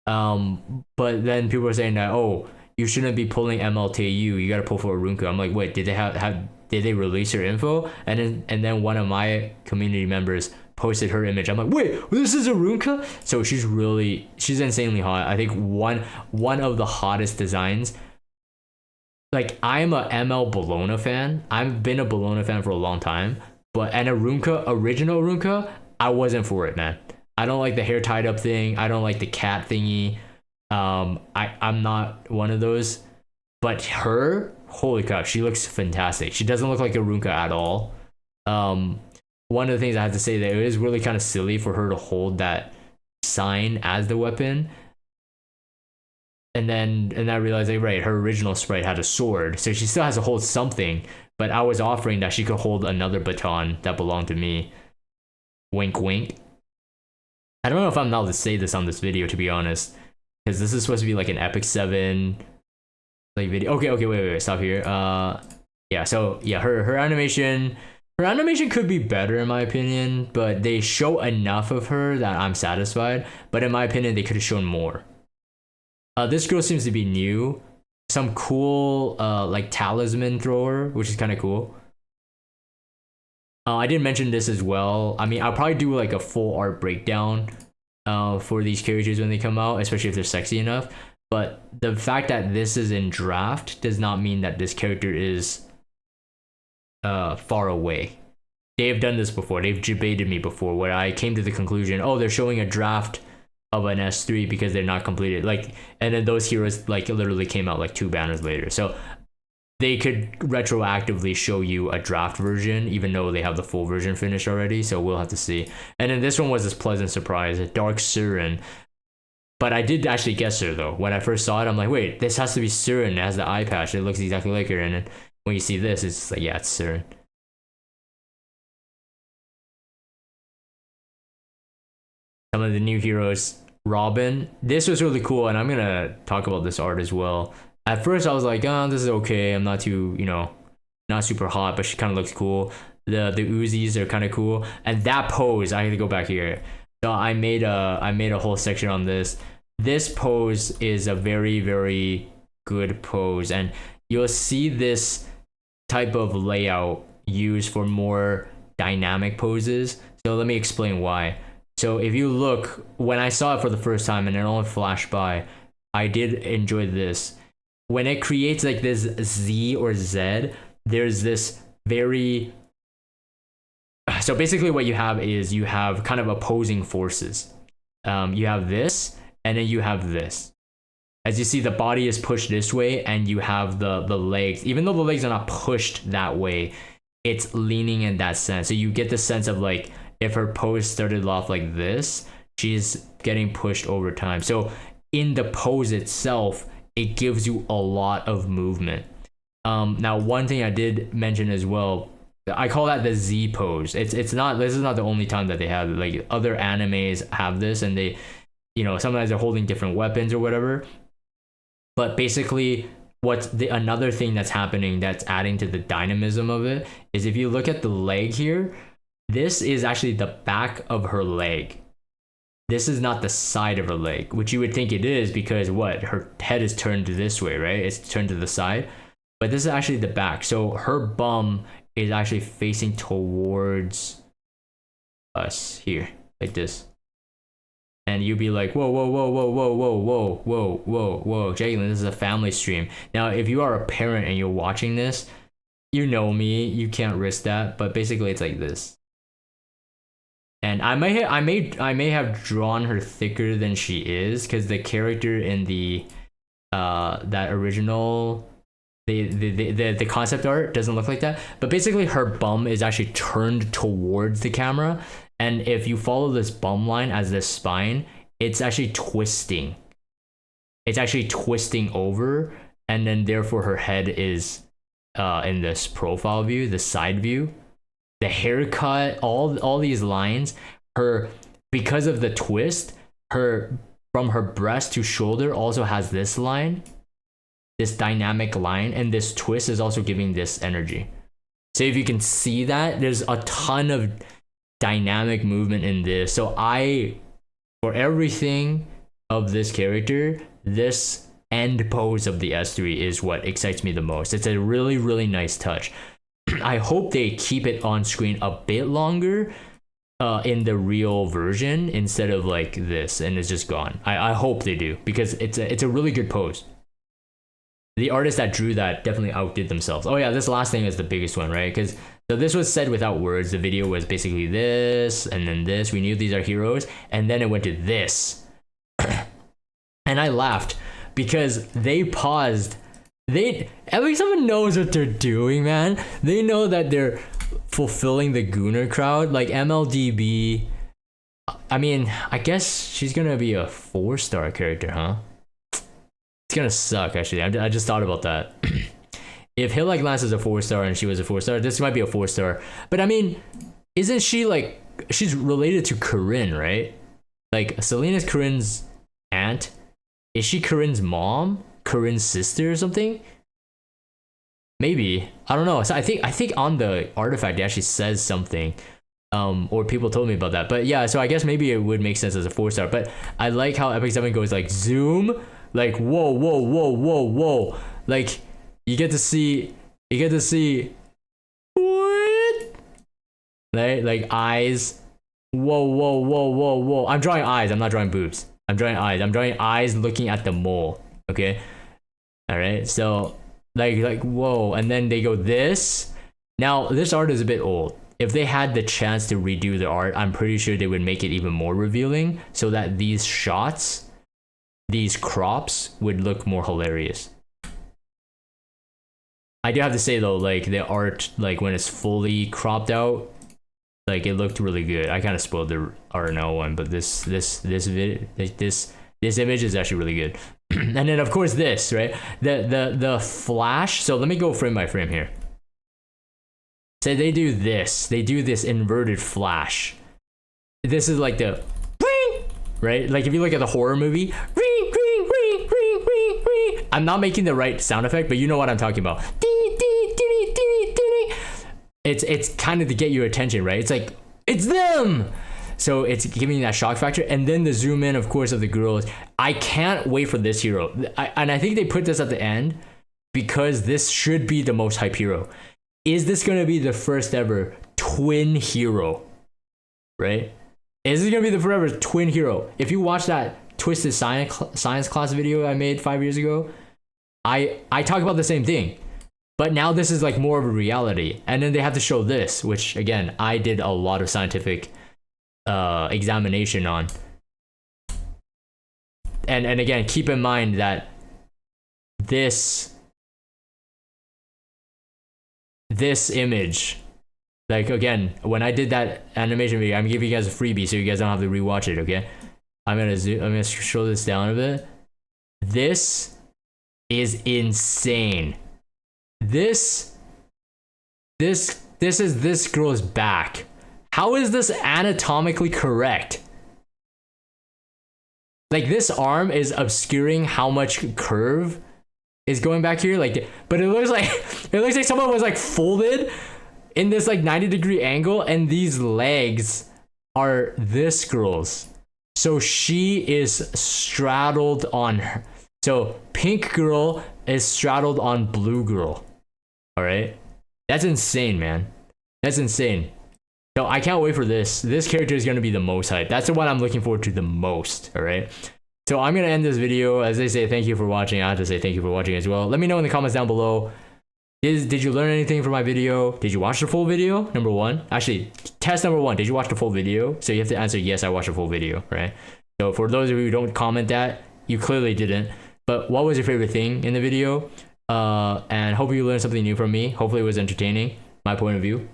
But then people were saying that, oh, you shouldn't be pulling MLTU. You gotta pull for Aruna. I'm like, wait, did they release her info? And then one of my community members posted her image. I'm like, wait, this is Aruna? So she's insanely hot. I think one of the hottest designs. Like, I'm a ML Bologna fan. I've been a Bologna fan for a long time. But original Aruna, I wasn't for it, man. I don't like the hair tied up thing. I don't like the cat thingy. I'm not one of those. But her, holy crap, she looks fantastic. She doesn't look like Aruna at all. One of the things I have to say that it is really kind of silly for her to hold that sign as the weapon. And I realized, like, right, her original sprite had a sword, so she still has to hold something. But I was offering that she could hold another baton that belonged to me. Wink, wink. I don't know if I'm allowed to say this on this video, to be honest, because this is supposed to be like an Epic 7 like video. Okay, wait, stop here. Yeah, so yeah, her animation. Her animation could be better in my opinion, but they show enough of her that I'm satisfied. But in my opinion, they could have shown more. This girl seems to be new. Some cool like talisman thrower, which is kind of cool. I didn't mention this as well. I mean, I'll probably do like a full art breakdown for these characters when they come out, especially if they're sexy enough. But the fact that this is in draft does not mean that this character is far away. They have done this before. They've debated me before where I came to the conclusion, oh, they're showing a draft of an S3 because they're not completed. Like, and then those heroes like literally came out like 2 banners later. So they could retroactively show you a draft version even though they have the full version finished already. So we'll have to see. And then this one was this pleasant surprise, a Dark Surin. But I did actually guess her though. When I first saw it, I'm like, wait, this has to be Surin. It has the eye patch. It looks exactly like her. And then when you see this, it's just like, yeah, it's Surin. Some of the new heroes, Robin. This was really cool, and I'm gonna talk about this art as well. At first, I was like, oh, this is okay. I'm not too, not super hot, but she kind of looks cool. The Uzis are kind of cool, and that pose. I have to go back here. So I made a whole section on this. This pose is a very, very good pose, and you'll see this type of layout used for more dynamic poses. So let me explain why. So if you look, when I saw it for the first time and it only flashed by, I did enjoy this. When it creates like this Z or Z, there's this very... So basically what you have is you have kind of opposing forces. You have this, and then you have this. As you see, the body is pushed this way, and you have the legs. Even though the legs are not pushed that way, it's leaning in that sense. So you get the sense of like, if her pose started off like this, she's getting pushed over time. So in the pose itself, it gives you a lot of movement. Now, one thing I did mention as well, I call that the Z pose. It's not, this is not the only time that they have it. Like other animes have this, and they, you know, sometimes they're holding different weapons or whatever. But basically, another thing that's happening that's adding to the dynamism of it is if you look at the leg here, this is actually the back of her leg. This is not the side of her leg, which you would think it is because what? Her head is turned this way, right? It's turned to the side. But this is actually the back. So her bum is actually facing towards us here, like this. And you'd be like, whoa, whoa, whoa, whoa, whoa, whoa, whoa, whoa, whoa, whoa, Jalen, this is a family stream. Now, if you are a parent and you're watching this, you know me, you can't risk that. But basically, it's like this. And I may have drawn her thicker than she is, because the character in the that original the concept art doesn't look like that. But basically, her bum is actually turned towards the camera. And if you follow this bum line as this spine, it's actually twisting. It's actually twisting over, and then therefore her head is in this profile view, the side view. The haircut, all these lines, because of the twist, from her breast to shoulder also has this line, this dynamic line, and this twist is also giving this energy. So if you can see that, there's a ton of dynamic movement in this. So for everything of this character, this end pose of the S3 is what excites me the most. It's a really, really nice touch. I hope they keep it on screen a bit longer in the real version instead of like this and it's just gone. I hope they do, because it's a really good pose. The artists that drew that definitely outdid themselves. Oh yeah, this last thing is the biggest one, right? Because so this was said without words. The video was basically this and then this. We knew these are heroes, and then it went to this. And I laughed because they paused. Every someone knows what they're doing, man. They know that they're fulfilling the Gooner crowd. Like MLDB, I mean, I guess she's gonna be a 4-star character, huh? It's gonna suck, actually. I just thought about that. If Hill Like Lance is a 4-star and she was a 4-star, this might be a 4-star. But I mean, isn't she like, she's related to Corinne, right? Like Selena's Corinne's aunt. Is she Corinne's mom? Corinne's sister or something? Maybe. I don't know. So I think on the artifact it actually says something. Or people told me about that. But yeah, so I guess maybe it would make sense as a 4-star. But I like how Epic 7 goes like zoom, like whoa, whoa, whoa, whoa, whoa. Like you get to see what? Right? Like eyes. Whoa, whoa, whoa, whoa, whoa. I'm drawing eyes, I'm not drawing boobs. I'm drawing eyes. I'm drawing eyes looking at the mole. Okay? Alright, so like whoa, and then they go this. Now this art is a bit old. If they had the chance to redo the art, I'm pretty sure they would make it even more revealing so that these shots, these crops would look more hilarious. I do have to say though, like the art, like when it's fully cropped out, like it looked really good. I kind of spoiled the Aruna one, but this image is actually really good. And then of course this, right? The flash. So let me go frame by frame here. So they do this inverted flash. This is like the ring, right? Like if you look at the horror movie, ring, ring, ring, ring, ring, ring. I'm not making the right sound effect, but you know what I'm talking about. It's kind of to get your attention, right? It's like, it's them. So it's giving you that shock factor. And then the zoom in, of course, of the girls. I can't wait for this hero. And I think they put this at the end because this should be the most hype hero. Is this going to be the first ever twin hero? Right? Is this going to be the forever twin hero? If you watch that twisted science class video I made 5 years ago, I talk about the same thing, but now this is like more of a reality. And then they have to show this, which again, I did a lot of scientific examination on. And again, keep in mind that this image, like again, when I did that animation video, I'm giving you guys a freebie so you guys don't have to rewatch it, okay? I'm gonna show this down a bit. This is insane. This is this girl's back. How is this anatomically correct? Like, this arm is obscuring how much curve is going back here, like, but it looks like someone was like folded in this like 90-degree angle, and these legs are this girl's. So she is straddled on her. So pink girl is straddled on blue girl. All right, that's insane, man. That's insane. So I can't wait for this. This character is going to be the most hype. That's the one I'm looking forward to the most. All right. So I'm going to end this video. As they say, thank you for watching. I have to say thank you for watching as well. Let me know in the comments down below. Did you learn anything from my video? Did you watch the full video? Number one. Actually, test number one. Did you watch the full video? So you have to answer yes, I watched the full video, right? So for those of you who don't comment that, you clearly didn't. But what was your favorite thing in the video? And hope you learned something new from me. Hopefully it was entertaining, my point of view.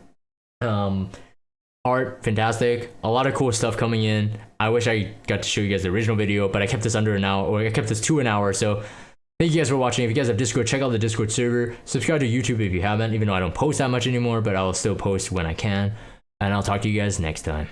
Art, fantastic. A lot of cool stuff coming in. I wish I got to show you guys the original video, but I kept this under an hour, or I kept this to an hour. So thank you guys for watching. If you guys have Discord, check out the Discord server. Subscribe to YouTube if you haven't, even though I don't post that much anymore, but I'll still post when I can. And I'll talk to you guys next time.